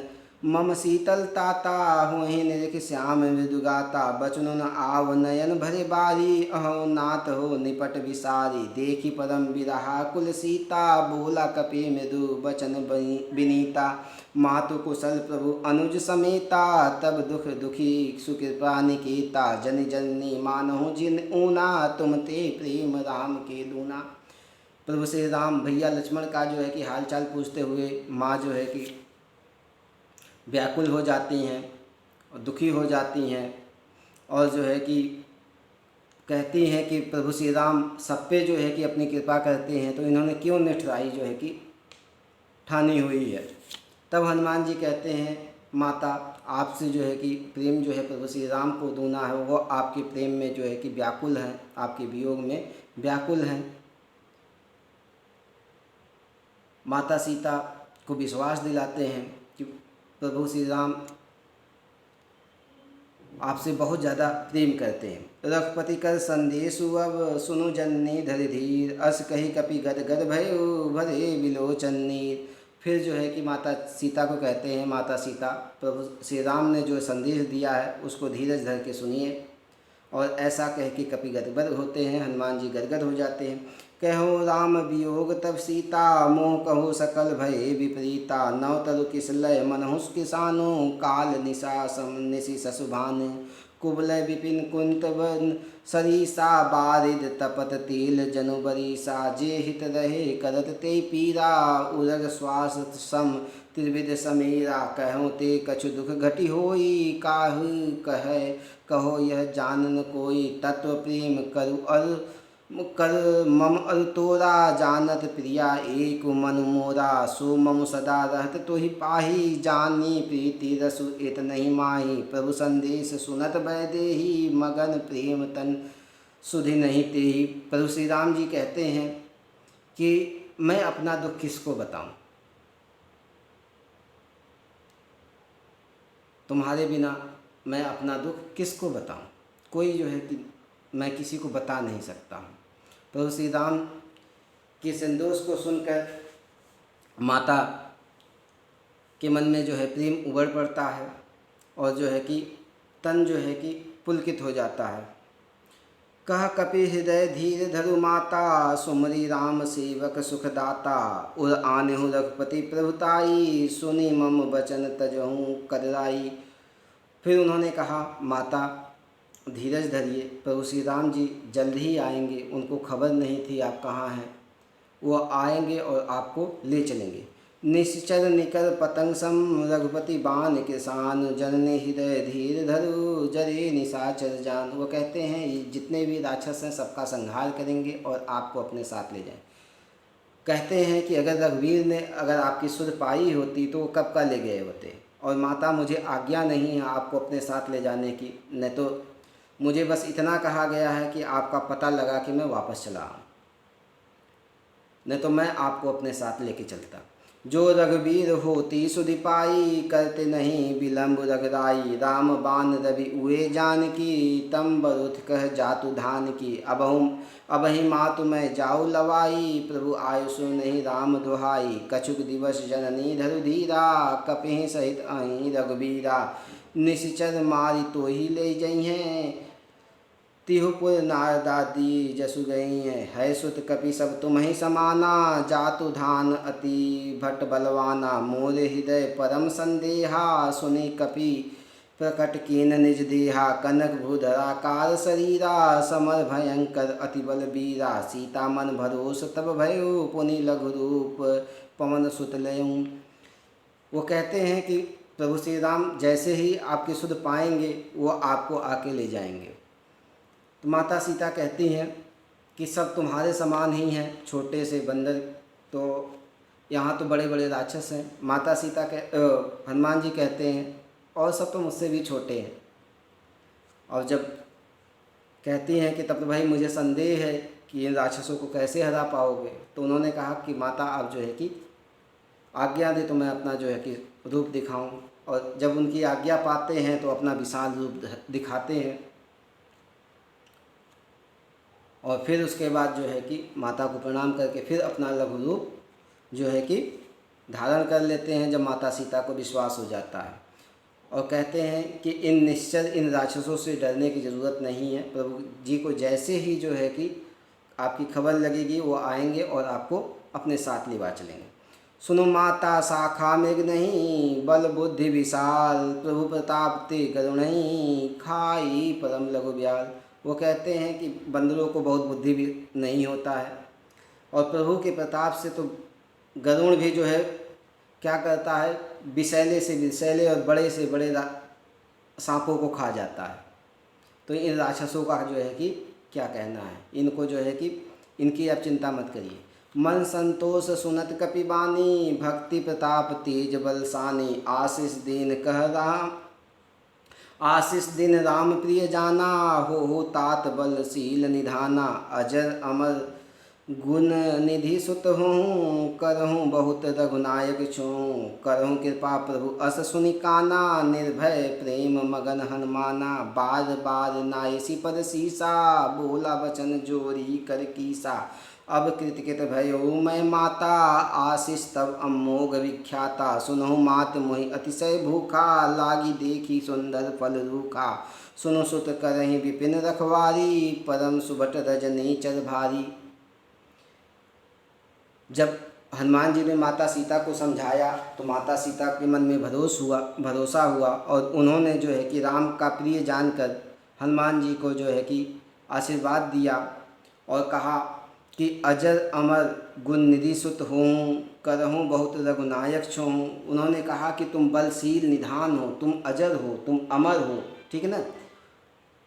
मम शीतल ताता, हुहि निरख श्याम मृदुगाता। बचनु न आव नयन भरे बारी, अहो नाथ हो निपट विसारी। देखी परम बिरहा कुल सीता, बोला कपि मृदु बचन विनीता। मातु कुशल प्रभु अनुज समेता, तब दुख दुखी सुकृपा निकेता। जन जननी मानहु जिन ऊना, तुम ते प्रेम राम के दूना। प्रभु श्री राम भैया लक्ष्मण का जो है कि हालचाल पूछते हुए माँ जो है कि व्याकुल हो जाती हैं और दुखी हो जाती हैं, और जो है कि कहती हैं कि प्रभु श्री राम सब पे जो है कि अपनी कृपा करते हैं, तो इन्होंने क्यों निठुराई जो है कि ठानी हुई है। तब हनुमान जी कहते हैं माता आपसे जो है कि प्रेम जो है प्रभु श्री राम को दूना है, वो आपके प्रेम में जो है कि व्याकुल हैं, आपके वियोग में व्याकुल हैं। माता सीता को विश्वास दिलाते हैं कि प्रभु श्री राम आपसे बहुत ज़्यादा प्रेम करते हैं। रघुपति कर संदेशु अब, सुनु जननी धरि धीर। अस कही कपि गद गद भयो, भरे विलोचन नीर। फिर जो है कि माता सीता को कहते हैं माता सीता प्रभु श्री राम ने जो संदेश दिया है उसको धीरज धर के सुनिए। और ऐसा कह के कपि गदगद होते हैं, हनुमान जी गदगद हो जाते हैं। कहो राम वियोग तब सीता, मोह कहो सकल भय विपरीता। नव तरु किस लय मनहुस किसानो, काल निशा सम निशि ससुभानु। कुबलय विपिन कुंत वन सरीसा, बारिद तपत तेल जनु बरीसा। जे हित रहे करत ते पीरा, उरग श्वास सम त्रिविध समीरा। कहूँ ते कछु दुख घटी होई, काहू कह कहो यह जानन कोई। तत्व प्रेम करु अर कर मम अरु तोरा जानत प्रिया एक मन मोरा सो मम सदा रहत तो ही पाही जानी प्रीति रसु एत नहीं माही प्रभु संदेश सुनत वैदेही मगन प्रेम तन सुधि नहीं तेही। प्रभु श्री राम जी कहते हैं कि मैं अपना दुख किसको बताऊं, तुम्हारे बिना मैं अपना दुख किसको बताऊं, कोई जो है कि मैं किसी को बता नहीं सकता हूँ। प्रभु श्री राम के संदेश को सुनकर माता के मन में जो है प्रेम उबड़ पड़ता है और जो है कि तन जो है कि पुलकित हो जाता है। कह कपि हृदय धीर धरु माता सुमरी राम सेवक सुखदाता उर आनेहु रघुपति प्रभुताई सुनी मम बचन तजहूँ कदराई। फिर उन्होंने कहा माता धीरज धरिए, प्रभु श्री राम जी जल्द ही आएंगे, उनको खबर नहीं थी आप कहाँ हैं, वो आएंगे और आपको ले चलेंगे। निश्चर निकर पतंग सम रघुपति बाण किसान जनने हृदय धीर धरु जरे निशाचर जान। वो कहते हैं ये जितने भी राक्षस हैं सबका संहार करेंगे और आपको अपने साथ ले जाएं। कहते हैं कि अगर रघुवीर ने अगर आपकी सुध पाई होती तो वो कब का ले गए होते। और माता मुझे आज्ञा नहीं है आपको अपने साथ ले जाने की, नहीं तो मुझे बस इतना कहा गया है कि आपका पता लगा कि मैं वापस चला आऊँ, नहीं तो मैं आपको अपने साथ लेके चलता। जो रघुवीर होती सुधि पाई करते नहीं विलम्ब रघुराई राम बान रवि उए जान की तम बरुथ कह जातु धान की। अबहि मातु मैं जाऊ लवाई प्रभु आयुषु नहीं राम दुहाई। कछुक दिवस जननी धरु धीरा कपिहि सहित अहि रघुबीरा। निश्चर मारी तो ही ले जई हैं तिहुपुर नारदादी जसु गई है सुत कपि सब तुम ही समाना जातु धान अति भट्ट बलवाना। मोरे हृदय परम संदेहा सुनि कपि प्रकट कीन निज देहा। कनक भूधराकार शरीरा समर भयंकर अति बल बीरा। सीता मन भरोस तब भयो पुनि लघु रूप पवन सुत लयूं। वो कहते हैं कि प्रभु श्री राम जैसे ही आपकी सुध पाएंगे वो आपको आके ले जाएंगे। तो माता सीता कहती हैं कि सब तुम्हारे समान ही हैं, छोटे से बंदर, तो यहाँ तो बड़े बड़े राक्षस हैं। माता सीता हनुमान जी कहते हैं और सब तो मुझसे भी छोटे हैं। और जब कहती हैं कि तब तो भाई मुझे संदेह है कि इन राक्षसों को कैसे हरा पाओगे, तो उन्होंने कहा कि माता आप जो है कि आज्ञा दे तो मैं अपना जो है कि रूप दिखाऊं। और जब उनकी आज्ञा पाते हैं तो अपना विशाल रूप दिखाते हैं और फिर उसके बाद जो है कि माता को प्रणाम करके फिर अपना लघु रूप जो है कि धारण कर लेते हैं जब माता सीता को विश्वास हो जाता है। और कहते हैं कि इन राक्षसों से डरने की ज़रूरत नहीं है। प्रभु जी को जैसे ही जो है कि आपकी खबर लगेगी वो आएंगे और आपको अपने साथ लेवा चलेंगे। सुनो माता शाखा मृग नहीं बल बुद्धि विशाल प्रभु प्रताप ते करुणई खाई परम लघु ब्याल। वो कहते हैं कि बंदरों को बहुत बुद्धि भी नहीं होता है और प्रभु के प्रताप से तो गरुड़ भी जो है क्या करता है, विषैले से विषैले और बड़े से बड़े सांपों को खा जाता है। तो इन राक्षसों का जो है कि क्या कहना है, इनको जो है कि इनकी अब चिंता मत करिए। मन संतोष सुनत कपिबानी भक्ति प्रताप तेज बलसानी। आशीष दिन राम प्रिय जाना हो तात बलशील निधाना। अजर अमर गुण निधि सुत हूँ करहूँ बहुत रघुनायक छूँ। करहूँ कृपा प्रभु अस सुनि काना निर्भय प्रेम मगन हनुमाना। बार बार नायसी पद सीसा बोला बचन जोरी कर कीसा। अब कृतकृत भयो मैं माता आशीष तब अमोघ विख्याता। सुनहु मात मोहि अतिशय भूखा लागी देखी सुंदर फल रूखा। सुनो सुत करहि विपिन रखवारी परम सुभट रजनी चर भारी। जब हनुमान जी ने माता सीता को समझाया तो माता सीता के मन में भरोसा हुआ और उन्होंने जो है कि राम का प्रिय जानकर हनुमान जी को जो है कि आशीर्वाद दिया और कहा कि अजर अमर गुण निधि सुत हूँ करहूँ बहुत रघुनायक छूँ। उन्होंने कहा कि तुम बलशील निधान हो, तुम अजर हो, तुम अमर हो, ठीक है ना।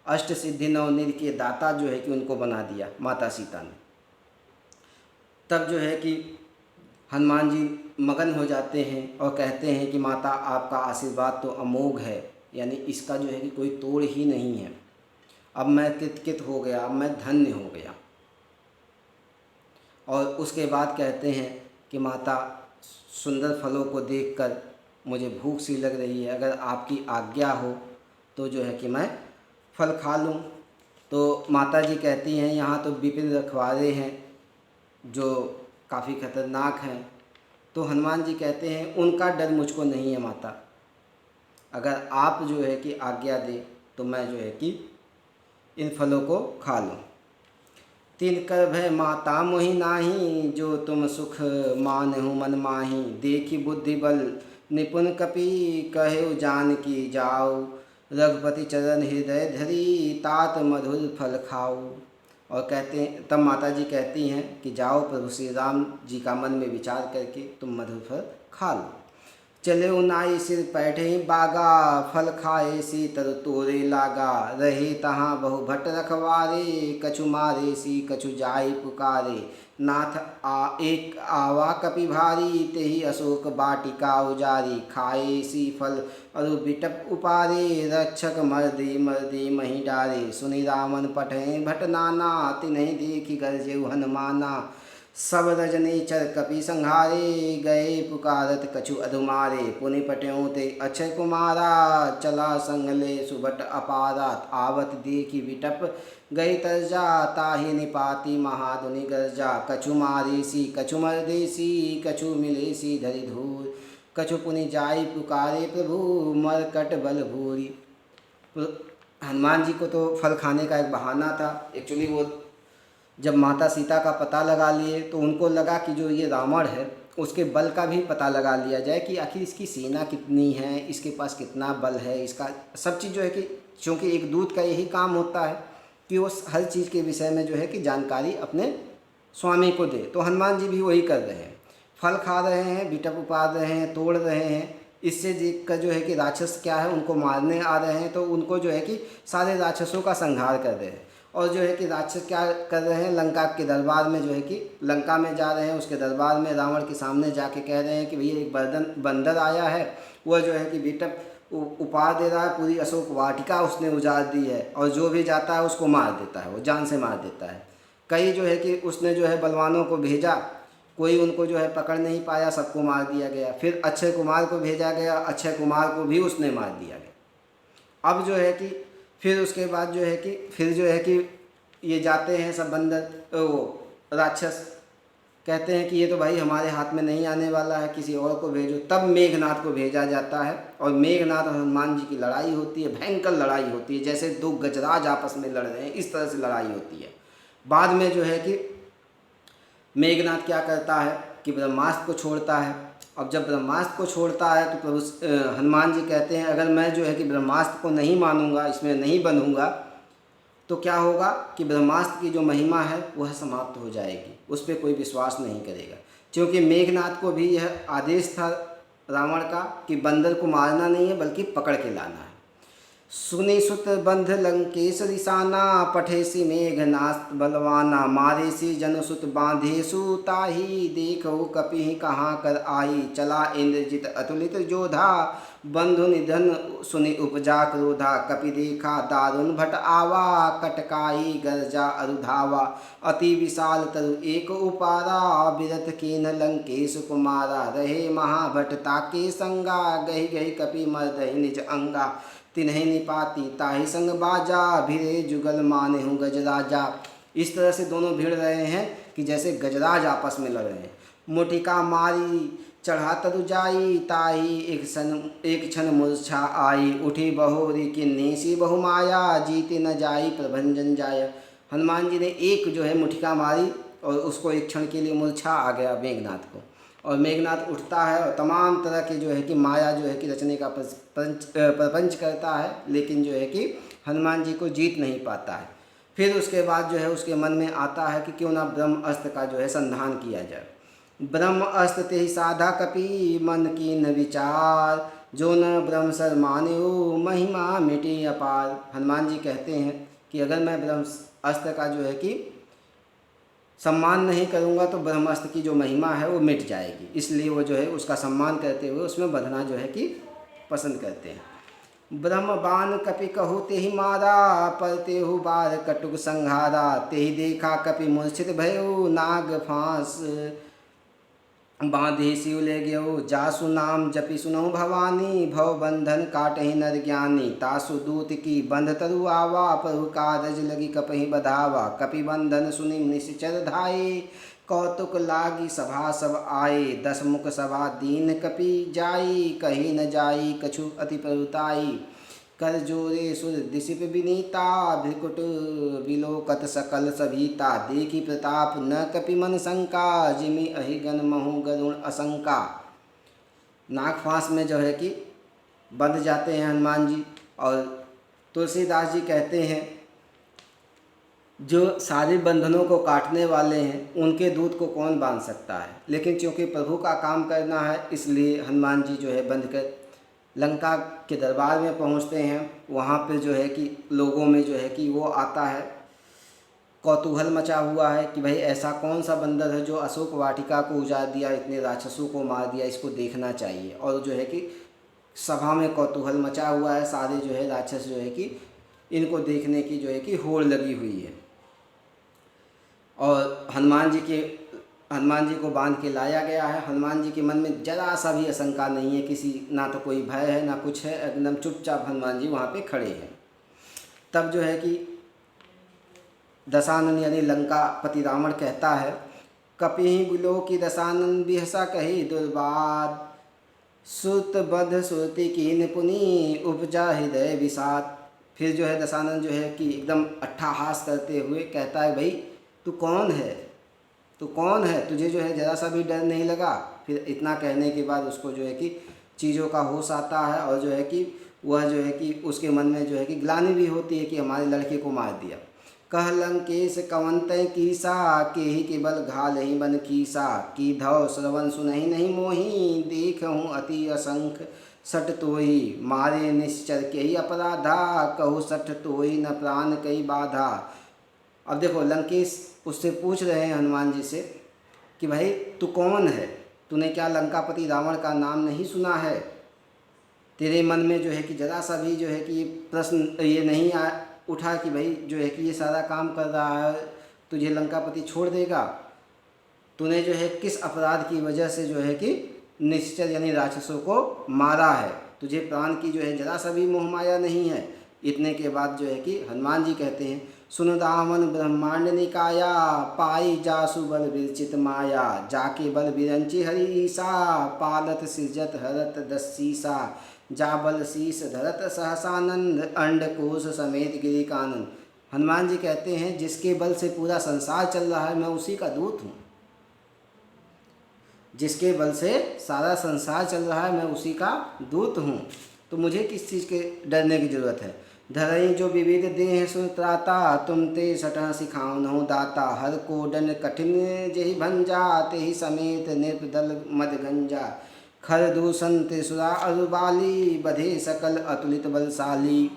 अष्ट सिद्धि नवनिधि के दाता जो है कि उनको बना दिया माता सीता ने। तब जो है कि हनुमान जी मगन हो जाते हैं और कहते हैं कि माता आपका आशीर्वाद तो अमोघ है, यानी इसका जो है कि कोई तोड़ ही नहीं है। अब मैं कृतकृत हो गया, अब मैं धन्य हो गया। और उसके बाद कहते हैं कि माता सुंदर फलों को देखकर मुझे भूख सी लग रही है, अगर आपकी आज्ञा हो तो जो है कि मैं फल खा लूँ। तो माता जी कहती हैं यहाँ तो विपिन रखवारे हैं जो काफ़ी खतरनाक हैं। तो हनुमान जी कहते हैं उनका डर मुझको नहीं है माता, अगर आप जो है कि आज्ञा दे तो मैं जो है कि इन फलों को खा लूँ। तिनकर भय माता मोहि नाही, जो तुम सुख मानहु मन माही। देखी बुद्धि बल निपुण कपि, कहे जानकी जाओ। रघुपति चरण हृदय धरी, तात मधुर फल खाओ। और कहते हैं, तब माता जी कहती हैं कि जाओ प्रभु श्री राम जी का मन में विचार करके तुम मधुर फल खा लो। चले उनाई सिर पैठे बागा, फल खाए सी तर तोरे लागा। रहे तहाँ बहु भट्ट रखवारे, कछु मारे सी कछु जाय पुकारे। नाथ एक आवा कपि भारी, तेहि अशोक बाटिका उजारी। खाए सी फल अरु बिटप उपारे, रक्षक मर्दे मर्दे मही डारे। सुनि रामन पठे भट नाना, तिन्हि देखि गरजेउ हनुमाना। सब रजनीचर कपि संहारे, गए पुकारत कछु अधुमारे। पुनि पट्यों ते अक्षय कुमारा, चला संगले सुभट अपारा। आवत देखी विटप गई तरजा, ताहि निपाति महाधुनि गर्जा। कछु मारेसी कछु मर्देसी, कछु मिलेसी धरि धूर। कछु पुनि जाई पुकारे प्रभु, मरकट बल भूरी। हनुमान जी को तो फल खाने का एक बहाना था। एक्चुअली वो जब माता सीता का पता लगा लिए तो उनको लगा कि जो ये रावण है उसके बल का भी पता लगा लिया जाए कि आखिर इसकी सेना कितनी है, इसके पास कितना बल है, इसका सब चीज़ जो है कि क्योंकि एक दूत का यही काम होता है कि वो हर चीज़ के विषय में जो है कि जानकारी अपने स्वामी को दे। तो हनुमान जी भी वही कर रहे हैं, फल खा रहे हैं, बिटप उपाड़ रहे हैं, तोड़ रहे हैं। इससे देख कर जो है कि राक्षस क्या है उनको मारने आ रहे हैं, तो उनको जो है कि सारे राक्षसों का संहार कर रहे हैं। और जो है कि राक्षस क्या कर रहे हैं, लंका के दरबार में जो है कि लंका में जा रहे हैं, उसके दरबार में रावण के सामने जाके कह रहे हैं कि भैया एक बंदर आया है, वह जो है कि बिटप उपाड़ दे रहा है, पूरी अशोक वाटिका उसने उजाड़ दी है, और जो भी जाता है उसको मार देता है, वो जान से मार देता है। कई जो है कि उसने जो है बलवानों को भेजा, कोई उनको जो है पकड़ नहीं पाया, सबको मार दिया गया। फिर अक्षय कुमार को भेजा गया, अक्षय कुमार को भी उसने मार दिया गया। अब जो है कि फिर उसके बाद जो है कि फिर जो है कि ये जाते हैं सब बंदर, वो राक्षस कहते हैं कि ये तो भाई हमारे हाथ में नहीं आने वाला है, किसी और को भेजो। तब मेघनाथ को भेजा जाता है और मेघनाथ और हनुमान जी की लड़ाई होती है, भयंकर लड़ाई होती है, जैसे दो गजराज आपस में लड़ रहे हैं इस तरह से लड़ाई होती है। बाद में जो है कि मेघनाथ क्या करता है कि ब्रह्मास्त्र को छोड़ता है। अब जब ब्रह्मास्त्र को छोड़ता है तो प्रभु हनुमान जी कहते हैं अगर मैं जो है कि ब्रह्मास्त्र को नहीं मानूंगा, इसमें नहीं बनूंगा, तो क्या होगा कि ब्रह्मास्त्र की जो महिमा है वह समाप्त हो जाएगी, उस पर कोई विश्वास नहीं करेगा। क्योंकि मेघनाथ को भी यह आदेश था रावण का कि बंदर को मारना नहीं है बल्कि पकड़ के लाना है। सुनि सुत बंध लंकेश रिसाना, पठेसी मेघनास्त्र बलवाना। मारेसी जनुसुत बांधेसु, ताही देखो कपि कहाँ कर आई। चला इंद्रजित अतुलित जोधा, बंधु निधन सुनि उपजा क्रोधा। कपि देखा दारुण भट आवा, कटकाई गर्जा अरुधावा। अति विशाल तरु एक उपारा, बिरथ कीन लंकेश कुमारा। रहे महाभट ताके संगा, गही गही कपि मर्दहि निज अंगा। तिन्हि निपाती ताहि संग बाजा, भिरे जुगल मानेहु गजराजा। इस तरह से दोनों भिड़ रहे हैं कि जैसे गजराज आपस में लड़ रहे हैं। मुटिका मारी चढ़ा तरु जाई, ताही एक क्षण मूर्छा आई। उठी बहोरी किन्नी सी बहुमाया, जीते न जाई प्रभंजन जाय। हनुमान जी ने एक जो है मुठिका मारी और उसको एक क्षण के लिए मूर्छा आ गया मेघनाथ को, और मेघनाथ उठता है और तमाम तरह के जो है कि माया जो है कि रचने का प्रपंच करता है, लेकिन जो है कि हनुमान जी को जीत नहीं पाता है। फिर उसके बाद जो है उसके मन में आता है कि क्यों ना ब्रह्म अस्त्र का जो है संधान किया जाए। ब्रह्म अस्त्र ते साधा कपि मन की न विचार, जो न ब्रह्म सर मान्यो महिमा मिटे अपार। हनुमान जी कहते हैं कि अगर मैं ब्रह्म अस्त्र का जो है कि सम्मान नहीं करूँगा तो ब्रह्मास्त्र की जो महिमा है वो मिट जाएगी, इसलिए वो जो है उसका सम्मान करते हुए उसमें बंधना जो है कि पसंद करते हैं। ब्रह्म बाण कपि कहु तेहि मारा, पर तेहु बार कटुक संहारा, तेहि देखा कपि मूर्छित भयो, नाग फांस बांधे शिव ले गयो, जासु नाम जपि सुनहु भवानी, भव बंधन काटहि नर ज्ञानी, तासु दूत की बंध तरु आवा, प्रभु कारज लगी कपहि बधावा, कपि बंधन सुनि निश्चर धाये, कौतुक लागी सभा सब आए, दस मुख सभा दीन कपि जाई, कही न जाई कछु अति प्रभुताई, कर जोरे सुर दिशिप विनीता, भृकुट विलोकत सकल सभीता, देखी प्रताप न कपि मन शंका, जिमि अहि गण महु गरुण असंका। नाग फांस में जो है कि बंध जाते हैं हनुमान जी, और तुलसीदास जी कहते हैं जो सारे बंधनों को काटने वाले हैं उनके दूत को कौन बांध सकता है, लेकिन चूँकि प्रभु का काम करना है इसलिए हनुमान जी जो है बंध कर लंका के दरबार में पहुंचते हैं। वहाँ पे जो है कि लोगों में जो है कि वो आता है, कौतूहल मचा हुआ है कि भाई ऐसा कौन सा बंदर है जो अशोक वाटिका को उजाड़ दिया, इतने राक्षसों को मार दिया, इसको देखना चाहिए। और जो है कि सभा में कौतूहल मचा हुआ है, सारे जो है राक्षस जो है कि इनको देखने की जो है कि होड़ लगी हुई है। और हनुमान जी को बांध के लाया गया है। हनुमान जी के मन में जरा सा भी आशंका नहीं है, किसी ना तो कोई भय है ना कुछ है, एकदम चुपचाप हनुमान जी वहाँ पे खड़े हैं। तब जो है कि दशानन यानी लंका पति रावण कहता है, कपिहि बिलो की दशानन बिहसा कही दुर्बाद, सुत बध सुरति कीन पुनि उपजा हृदय विषाद। फिर जो है दशानन जो है कि एकदम अट्ठाहास करते हुए कहता है, भाई तू कौन है, तू कौन है, तुझे जो है ज़रा सा भी डर नहीं लगा। फिर इतना कहने के बाद उसको जो है कि चीज़ों का होश आता है, और जो है कि वह जो है कि उसके मन में जो है कि ग्लानि भी होती है कि हमारे लड़के को मार दिया। कह लंकेश कवंतय कीसा, केहि के बल घाल ही बन कीसा, की धौ श्रवण सुनहि नहीं मोही, देख हूँ अति असंख सट तोही, मारे निश्चर के ही अपराधा, कहु सठ तोही न प्राण कई बाधा। अब देखो लंकेश उससे पूछ रहे हैं हनुमान जी से कि भाई तू कौन है, तूने क्या लंकापति रावण का नाम नहीं सुना है, तेरे मन में जो है कि ज़रा सा भी जो है कि ये प्रश्न ये नहीं उठा कि भाई जो है कि ये सारा काम कर रहा है तुझे लंकापति छोड़ देगा। तूने जो है किस अपराध की वजह से जो है कि निश्चर यानी राक्षसों को मारा है, तुझे प्राण की जो है ज़रा सा भी मोह माया नहीं है। इतने के बाद जो है कि हनुमान जी कहते हैं, सुन रावण ब्रह्मांड निकाया, पाई जासु बल विरचित माया, जाके बल विरंची हरि ईसा, पालत सृजत हरत दस्सीसा, जा बल शीस धरत सहसानंद, अंड कोश समेत गिरी कानंद। हनुमान जी कहते हैं जिसके बल से पूरा संसार चल रहा है मैं उसी का दूत हूँ, जिसके बल से सारा संसार चल रहा है मैं उसी का दूत हूँ, तो मुझे किस चीज़ के डरने की ज़रूरत है। धरई जो विविध देह सुत्राता, तुम ते सटह सिखाओ नहु दाता, हर कोडन कठिन जेहि भंजा, तेहि समेत निर्दल मद गंजा, खर दूषण त्रिसुरा अरुबाली, बधे सकल अतुलित बलशाली।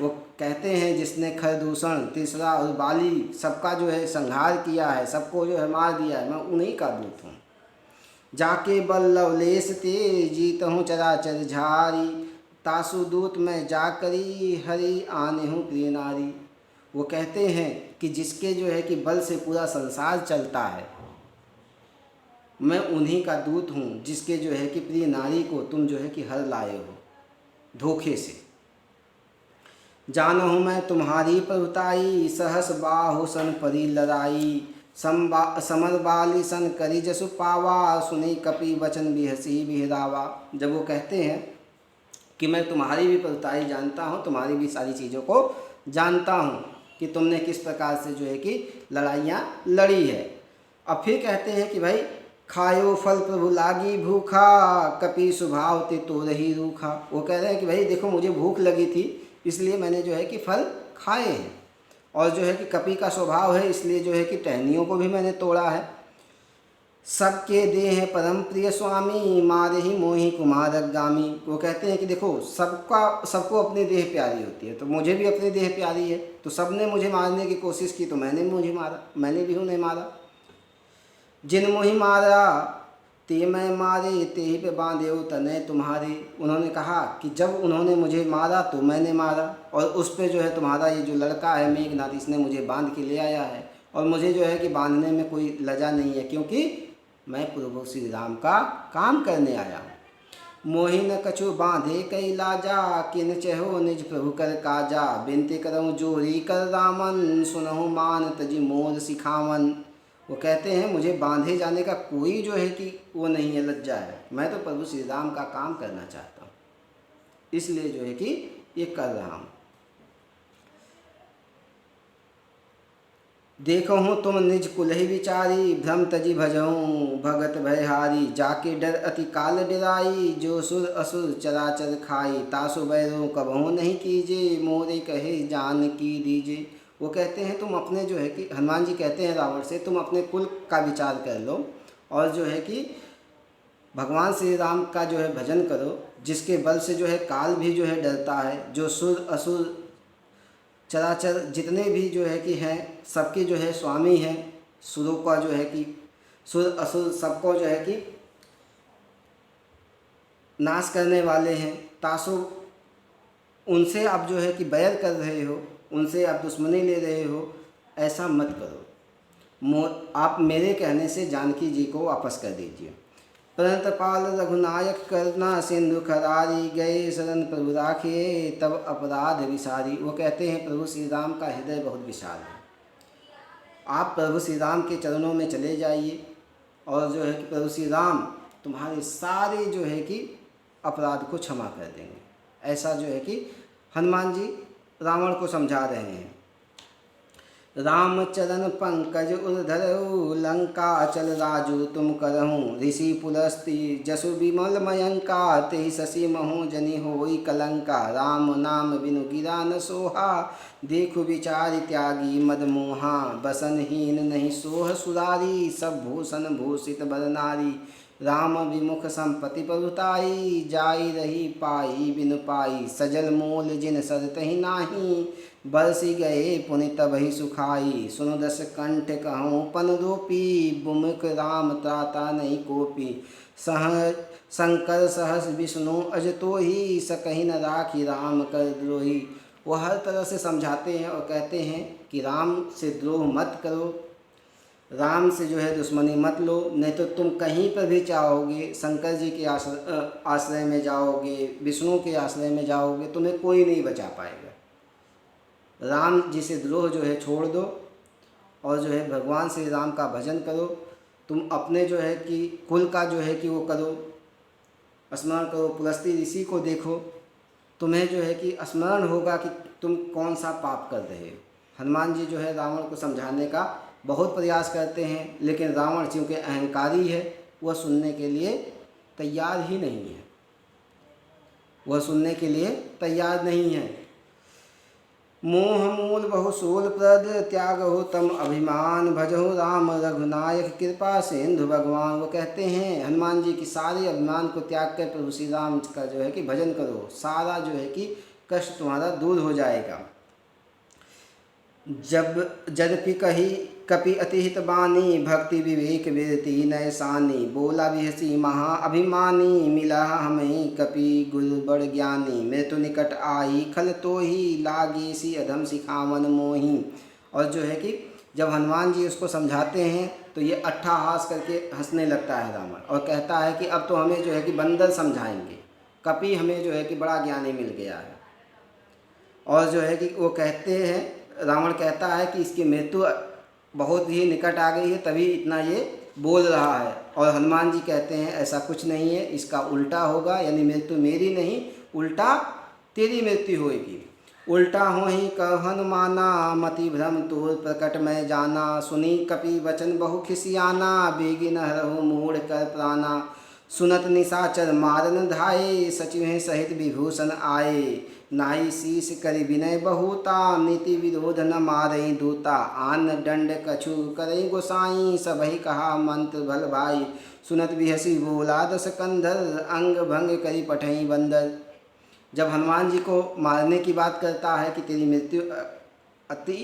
वो कहते हैं जिसने खर दूषण तीसरा और बाली सबका जो है संहार किया है, सबको जो है मार दिया है, मैं उन्हीं का दूत हूँ। जाके बल लवलेश ते, जीत हूँ चराचर झारी, तासु दूत में जाकरी, हरि आने हूँ प्रिय नारी। वो कहते हैं कि जिसके जो है कि बल से पूरा संसार चलता है मैं उन्हीं का दूत हूँ, जिसके जो है कि प्रिय नारी को तुम जो है कि हर लाए हो धोखे से। जानो हूँ मैं तुम्हारी प्रभुताई, सहस बाहु सन परी लड़ाई, समर बाली सन करी जसु पावा, सुनी कपि वचन बिहसी बिहरावा। जब वो कहते हैं कि मैं तुम्हारी भी प्रभुताई जानता हूँ, तुम्हारी भी सारी चीज़ों को जानता हूँ कि तुमने किस प्रकार से जो है कि लड़ाइयाँ लड़ी है। अब फिर कहते हैं कि भाई खायो फल प्रभु लागी भूखा, कपि स्वभाव ते तो रही रूखा। वो कह रहे हैं कि भाई देखो मुझे भूख लगी थी इसलिए मैंने जो है कि फल खाए हैं, और जो है कि कपि का स्वभाव है इसलिए जो है कि टहनियों को भी मैंने तोड़ा है। सबके देह परम प्रिय स्वामी, मारे ही मोहि कुमार अग्गामी। वो कहते हैं कि देखो, सबको अपनी देह प्यारी होती है, तो मुझे भी अपनी देह प्यारी है। तो सबने मुझे मारने की कोशिश की तो मैंने मुझे मारा, मैंने भी उन्हें मारा। जिन मोहि मारा ते मैं मारे, ते ही पे बांधे हो तने तुम्हारे। उन्होंने कहा कि जब उन्होंने मुझे मारा तो मैंने मारा, और उस पे जो है तुम्हारा ये जो लड़का है मेघनाथ, इसने मुझे बांध के ले आया है। और मुझे जो है कि बांधने में कोई लजा नहीं है, क्योंकि मैं प्रभु श्री राम का काम करने आया हूँ। मोहि न कछु बांधे कई लाजा, किन चहो निज प्रभु कर काजा। बिनती करऊँ जोरी कर रामन, सुनहु मान तजी मोर सिखावन। वो कहते हैं मुझे बांधे जाने का कोई जो है कि वो नहीं है, लज्जा है। मैं तो प्रभु श्री राम का काम करना चाहता हूँ, इसलिए जो है कि ये कर रहा हूँ। देखो हूँ तुम निज कुलहि विचारी, भ्रम तजी भजहूँ भगत भयहारी। जाके डर अति काल डिराई, जो सुर असुर चराचर खाई। तासु बैरो कबहू नहीं कीजे, मोरे कहे जान की दीजे। वो कहते हैं तुम अपने जो है कि, हनुमान जी कहते हैं रावण से, तुम अपने कुल का विचार कर लो और जो है कि भगवान श्री राम का जो है भजन करो, जिसके बल से जो है काल भी जो है डरता है। जो सुर असुर चराचर जितने भी जो है कि हैं, सबके जो है स्वामी हैं। सुरों का जो है कि सुर असुर सबको जो है कि नाश करने वाले हैं। तासु उनसे आप जो है कि बैर कर रहे हो, उनसे आप दुश्मनी ले रहे हो, ऐसा मत करो। आप मेरे कहने से जानकी जी को वापस कर दीजिए। परंत पाल रघुनायक करना, सिंधु खरारी। गए शरण प्रभु राखिए, तब अपराध विसारी। वो कहते हैं प्रभु श्री राम का हृदय बहुत विशाल है। आप प्रभु श्री राम के चरणों में चले जाइए, और जो है कि प्रभु श्री राम तुम्हारे सारे जो है कि अपराध को क्षमा कर देंगे। ऐसा जो है कि हनुमान जी रावण को समझा रहे हैं। राम चरण पंकज उर्धरऊ, लंका चल राजू तुम करहूँ। ऋषि पुलस्ती जसु विमल मयंका, तेहि शशि महु जनि होई कलंका। राम नाम बिनु गिरा न सोहा, देखु विचारि त्यागी मद मोहा। बसनहीन नहीं सोह सुरारी, सब भूषण भूषित बर नारी। राम विमुख संपत्ति प्रभुताई, जाई रही पाई बिनु पाई। सजल मोल जिन सरतहि नाही, बरसी गए पुनि तबहि सुखाई। सुनो दस कंठ कहूँ पन रूपी, बुमुख राम त्राता नहीं कोपी। शंकर सहस विष्णु अज तोहि, सकहि न राखी राम कर द्रोही। वो हर तरह से समझाते हैं और कहते हैं कि राम से द्रोह मत करो, राम से जो है दुश्मनी मत लो, नहीं तो तुम कहीं पर भी चाहोगे शंकर जी के आश्रय में जाओगे, विष्णु के आश्रय में जाओगे, तुम्हें कोई नहीं बचा पाएगा। राम जी से द्रोह जो है छोड़ दो, और जो है भगवान श्री राम का भजन करो। तुम अपने जो है कि कुल का जो है कि वो करो, स्मरण करो। पुलस्ती ऋषि को देखो, तुम्हें जो है कि स्मरण होगा कि तुम कौन सा पाप कर रहे हो। हनुमान जी जो है रावण को समझाने का बहुत प्रयास करते हैं, लेकिन रावण चूँकि अहंकारी है, वह सुनने के लिए तैयार ही नहीं है, वह सुनने के लिए तैयार नहीं है। मोह मूल बहु शूल प्रद, त्यागहु तम अभिमान। भजहु राम रघुनायक कृपा सिंधु भगवान। वो कहते हैं हनुमान जी की सारे अभिमान को त्याग कर प्रभु श्री राम का जो है कि भजन करो, सारा जो है कि कष्ट तुम्हारा दूर हो जाएगा। जब जदपि कही कपि अतिहित बानी, भक्ति विवेक विरति नय सानी। बोला बिहसी महा अभिमानी, मिला हमें कपि गुरु बड़ ज्ञानी। मृत्यु निकट आई खल तो ही, लागी सी अधम सिखावन मोही। और जो है कि जब हनुमान जी उसको समझाते हैं तो ये अट्ठाहास करके हंसने लगता है रावण, और कहता है कि अब तो हमें जो है कि बंदर समझाएंगे, कपि हमें जो है कि बड़ा ज्ञानी मिल गया है। और जो है कि वो कहते हैं, रावण कहता है कि इसकी मृत्यु बहुत ही निकट आ गई है, तभी इतना ये बोल रहा है। और हनुमान जी कहते हैं ऐसा कुछ नहीं है, इसका उल्टा होगा, यानी मृत्यु मेरी नहीं, उल्टा तेरी मृत्यु होगी। उल्टा हो ही कह हनुमाना, मति भ्रम तोर प्रकट में जाना। सुनी कपि वचन बहु खिसियाना, बेगिन हरहु मूढ़ कर प्राणा। सुनत निशाचर मारन धाये, सचिव सहित विभूषण आए। नाई शीस करि विनय बहुता, नीति विरोध न मारई दूता। आन दंड कछु करई गोसाई, सबहि कहा मंत्र भल भाई। सुनत बिहसी बोला दस कंधर, अंग भंग करी पठई बंदर। जब हनुमान जी को मारने की बात करता है कि तेरी मृत्यु अति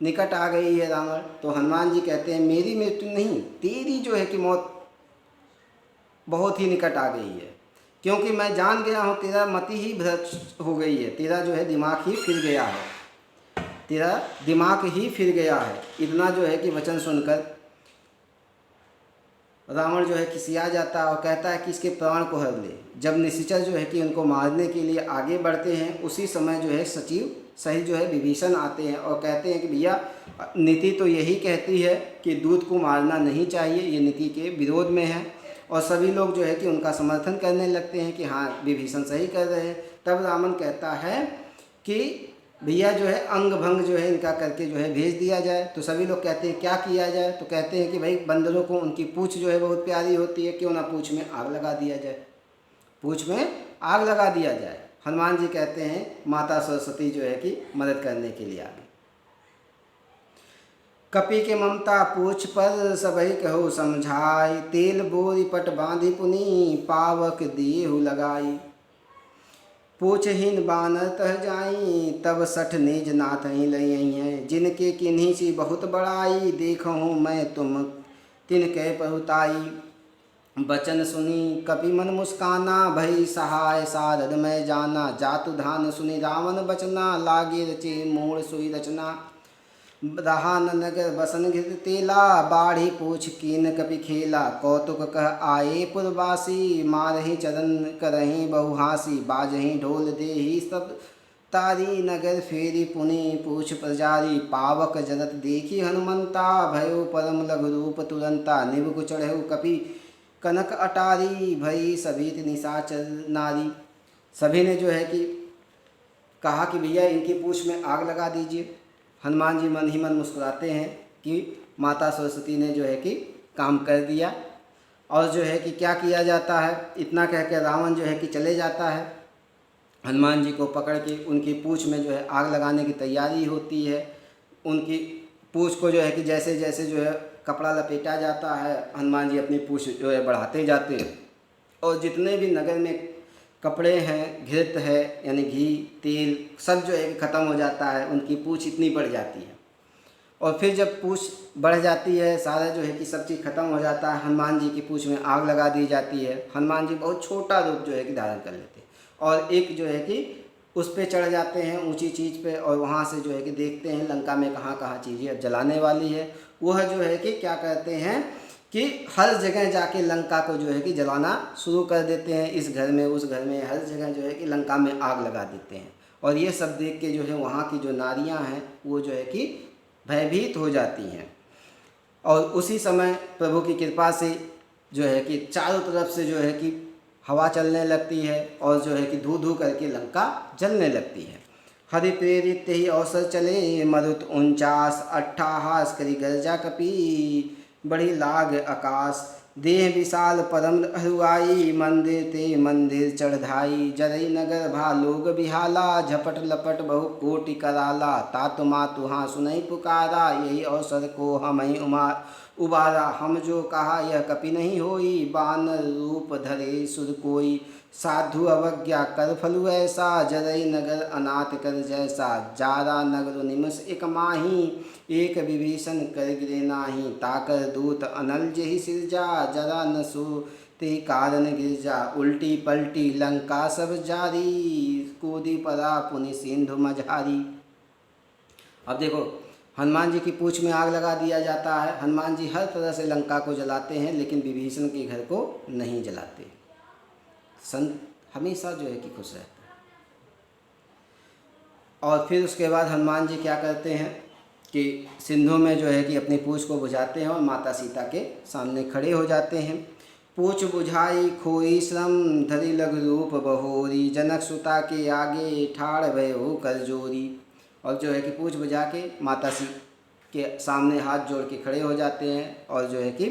निकट आ गई है रावण, तो हनुमान जी कहते हैं मेरी मृत्यु नहीं, तेरी जो है कि मौत बहुत ही निकट आ गई है, क्योंकि मैं जान गया हूँ तेरा मति ही भ्रष्ट हो गई है, तेरा जो है दिमाग ही फिर गया है, तेरा दिमाग ही फिर गया है। इतना जो है कि वचन सुनकर रावण जो है खिसिया जाता है और कहता है कि इसके प्राण को हर ले। जब निशाचर जो है कि उनको मारने के लिए आगे बढ़ते हैं, उसी समय जो है सचिव सही जो है विभीषण आते हैं और कहते हैं कि भैया नीति तो यही कहती है कि दूत को मारना नहीं चाहिए, ये नीति के विरोध में है। और सभी लोग जो है कि उनका समर्थन करने लगते हैं कि हाँ विभीषण सही कर रहे हैं। तब रावण कहता है कि भैया जो है अंग भंग जो है इनका करके जो है भेज दिया जाए। तो सभी लोग कहते हैं क्या किया जाए, तो कहते हैं कि भाई बंदरों को उनकी पूँछ जो है बहुत प्यारी होती है, क्यों ना पूँछ में आग लगा दिया जाए, पूँछ में आग लगा दिया जाए। हनुमान जी कहते हैं माता सरस्वती जो है कि मदद करने के लिए आ गई। कपि के ममता पूछ पर, सबहि कहो समझाई। तेल बोरी पट बांधी पुनी, पावक देहु लगाई। पूछहीन बानर तह जाई, तब सठ निज नाथ ही लई हैं। जिनके किन्हीं सी बहुत बड़ाई, देखहूँ मैं तुम तिनके पहुताई। बचन सुनी कपि मन मुस्काना, भई सहाय सारद मैं जाना। जातु धान सुनि रावण बचना, लागे रचे मूल सोई रचना। रहा न नगर बसन घिर तेला, बाढ़ी पूछ कीन कपि खेला। कौतुक कह आए पुरवासी, मारहि चरण करहि बहुहासी। बाजहि ढोल देहि सब तारी, नगर फेरी पुनि पूछ प्रजारी। पावक जरत देखी हनुमंता, भयो परम लघु रूप तुरंता। निबुक चढ़ऊ कपि कनक अटारी, भई सभी निशाचर नारी। सभी ने जो है कि कहा कि भैया इनकी पूँछ में आग लगा दीजिए। हनुमान जी मन ही मन मुस्कुराते हैं कि माता सरस्वती ने जो है कि काम कर दिया। और जो है कि क्या किया जाता है, इतना कह के रावण जो है कि चले जाता है। हनुमान जी को पकड़ के उनकी पूँछ में जो है आग लगाने की तैयारी होती है। उनकी पूँछ को जो है कि जैसे जैसे जो है कपड़ा लपेटा जाता है, हनुमान जी अपनी पूँछ जो है बढ़ाते जाते हैं। और जितने भी नगर में कपड़े हैं, घृत है यानी घी तेल सब जो है ख़त्म हो जाता है, उनकी पूँछ इतनी बढ़ जाती है। और फिर जब पूँछ बढ़ जाती है, सारा जो है कि सब चीज़ ख़त्म हो जाता है, हनुमान जी की पूँछ में आग लगा दी जाती है। हनुमान जी बहुत छोटा रूप जो है कि धारण कर लेते हैं और एक जो है कि उस पर चढ़ जाते हैं ऊंची चीज़ पे, और वहाँ से जो है कि देखते हैं लंका में कहाँ कहाँ चीज़ें अब जलाने वाली है। वह जो है कि क्या करते हैं कि हर जगह जाके लंका को जो है कि जलाना शुरू कर देते हैं। इस घर में उस घर में हर जगह जो है कि लंका में आग लगा देते हैं। और ये सब देख के जो है वहाँ की जो नारियाँ हैं वो जो है कि भयभीत हो जाती हैं। और उसी समय प्रभु की कृपा से जो है कि चारों तरफ से जो है कि हवा चलने लगती है और जो है कि धू धू करके लंका जलने लगती है। हरि प्रेरित ही अवसर चले, मरुत 49 अट्ठाहास करी गर्जा कपी। बड़ी लाग आकाश देह विशाल परम हरुआई, मंदिर ते मंदिर चढ़ाई। जरई नगर भा लोग बिहाला, झपट लपट बहु कोटि कराला। तातु मातु हाँ सुनई पुकारा, यही अवसर को हम ही उबारा। हम जो कहा यह कपि नहीं होई, बानर रूप धरे सुर कोई। साधु अवज्ञा कर फलु ऐसा, जरई नगर अनाथ कर जैसा। जारा नगर निमस एक माही, एक विभीषण कर गिरे नाही। ताकर दूत अनल जेहि सिरजा, जरा न सो ते कारण गिरजा। उल्टी पलटी लंका सब जारी, कूदी पड़ा पुनि सिंधु मझारी। अब देखो हनुमान जी की पूँछ में आग लगा दिया जाता है। हनुमान जी हर तरह से लंका को जलाते हैं, लेकिन विभीषण के घर को नहीं जलाते। संत हमेशा जो है कि खुश रहता है। और फिर उसके बाद हनुमान जी क्या करते हैं कि सिंधु में जो है कि अपनी पूँछ को बुझाते हैं और माता सीता के सामने खड़े हो जाते हैं। पूछ बुझाई खोई श्रम, धरि लघु रूप बहोरी। जनक सुता के आगे ठाड़ भयो कर जोरी। और जो है कि पूँछ बुझा के माता सी के सामने हाथ जोड़ के खड़े हो जाते हैं और जो है कि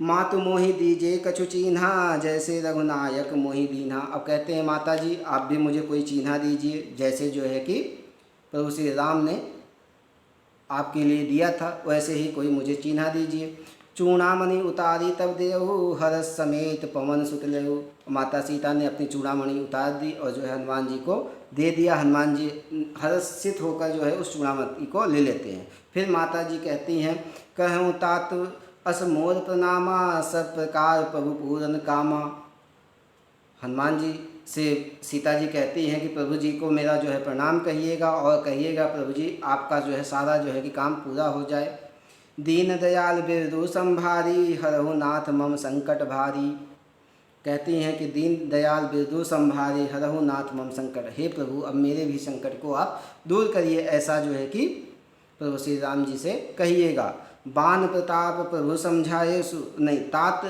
मातु मोहि दीजे कछु चिन्हा, जैसे रघुनायक मोहि दीन्हा। अब कहते हैं माता जी आप भी मुझे कोई चिन्हा दीजिए, जैसे जो है कि प्रभु श्री राम ने आपके लिए दिया था वैसे ही कोई मुझे चिन्हा दीजिए। चूड़ामणि उतारी तब देहु, हरस समेत पवन सुत लेहु। माता सीता ने अपनी चूड़ामणि उतार दी और जो है हनुमान जी को दे दिया। हनुमान जी हर्षित होकर जो है उस चूड़ामणि को ले लेते हैं। फिर माता जी कहती हैं, कहूँ तात अस मोर प्रणामा, सब प्रकार प्रभु पूरन कामा। हनुमान जी से सीता जी कहती हैं कि प्रभु जी को मेरा जो है प्रणाम कहिएगा और कहिएगा प्रभु जी आपका जो है सारा जो है कि काम पूरा हो जाए। दीन दयाल बिरदु संभारी, हरहु नाथ मम संकट भारी। कहती हैं कि दीन दयाल बिरदु संभारी, हरहु नाथ मम संकट। हे प्रभु अब मेरे भी संकट को आप दूर करिए, ऐसा जो है कि प्रभु श्री राम जी से कहिएगा। बान प्रताप प्रभु समझाएसु, नहीं तात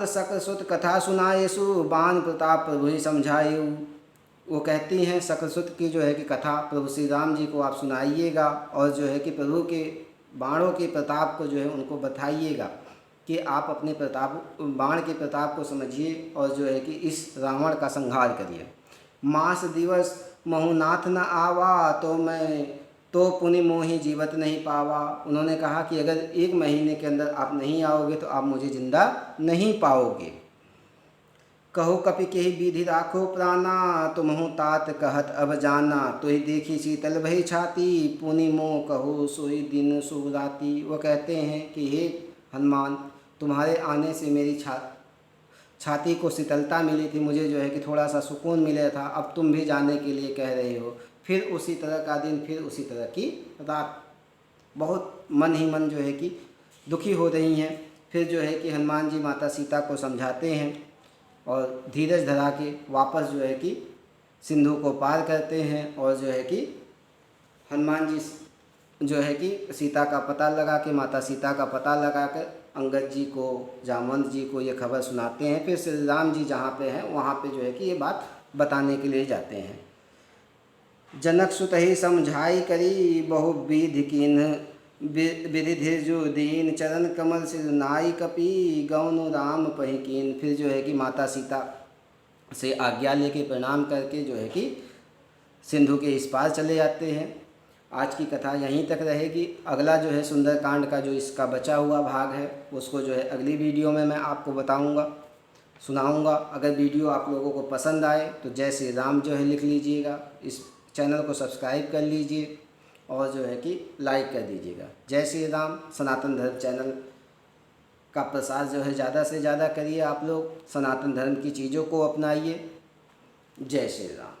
शक्र सुत कथा सुनाएसु, बान प्रताप प्रभु ही समझाएऊ। वो कहती हैं शक्रसुत की जो है कि कथा प्रभु श्री राम जी को आप सुनाइएगा और जो है कि प्रभु के बाणों के प्रताप को जो है उनको बताइएगा कि आप अपने बाण के प्रताप को समझिए और जो है कि इस रावण का संहार करिए। मास दिवस महुनाथ न आवा, तो पुनि मोहि जीवत नहीं पावा। उन्होंने कहा कि अगर 1 महीने के अंदर आप नहीं आओगे तो आप मुझे जिंदा नहीं पाओगे। कहो कपि केहि विधि राखो प्राणा, तुमहु तात कहत अब जाना। तो ही देखी शीतल भई छाती, पुनि मोह कहो सोई दिन शुभ राति। वो कहते हैं कि हे हनुमान तुम्हारे आने से मेरी छाती को शीतलता मिली थी, मुझे जो है कि थोड़ा सा सुकून मिला था। अब तुम भी जाने के लिए कह रहे हो। फिर उसी तरह का दिन, फिर उसी तरह की रात। बहुत मन ही मन जो है कि दुखी हो रही हैं। फिर जो है कि हनुमान जी माता सीता को समझाते हैं और धीरज धरा के वापस जो है कि सिंधु को पार करते हैं और जो है कि हनुमान जी जो है कि सीता का पता लगा के माता सीता का पता लगा कर अंगद जी को, जामवंत जी को ये खबर सुनाते हैं। फिर श्री राम जी जहाँ पे हैं वहाँ पे जो है कि ये बात बताने के लिए जाते हैं। जनक सुत ही समझाई करी, बहु विधि कीन्ह विधि जो दीन, चरण कमल सिर नाई कपि, गौन राम पहि कीन। फिर जो है कि माता सीता से आज्ञा लेके प्रणाम करके जो है कि सिंधु के इस पार चले जाते हैं। आज की कथा यहीं तक रहेगी। अगला जो है सुंदरकांड का जो इसका बचा हुआ भाग है उसको जो है अगली वीडियो में मैं आपको बताऊंगा, सुनाऊंगा। अगर वीडियो आप लोगों को पसंद आए तो जय श्री राम जो है लिख लीजिएगा, इस चैनल को सब्सक्राइब कर लीजिए और जो है कि लाइक कर दीजिएगा। जय श्री राम। सनातन धर्म चैनल का प्रसार जो है ज़्यादा से ज़्यादा करिए। आप लोग सनातन धर्म की चीज़ों को अपनाइए। जय श्री राम।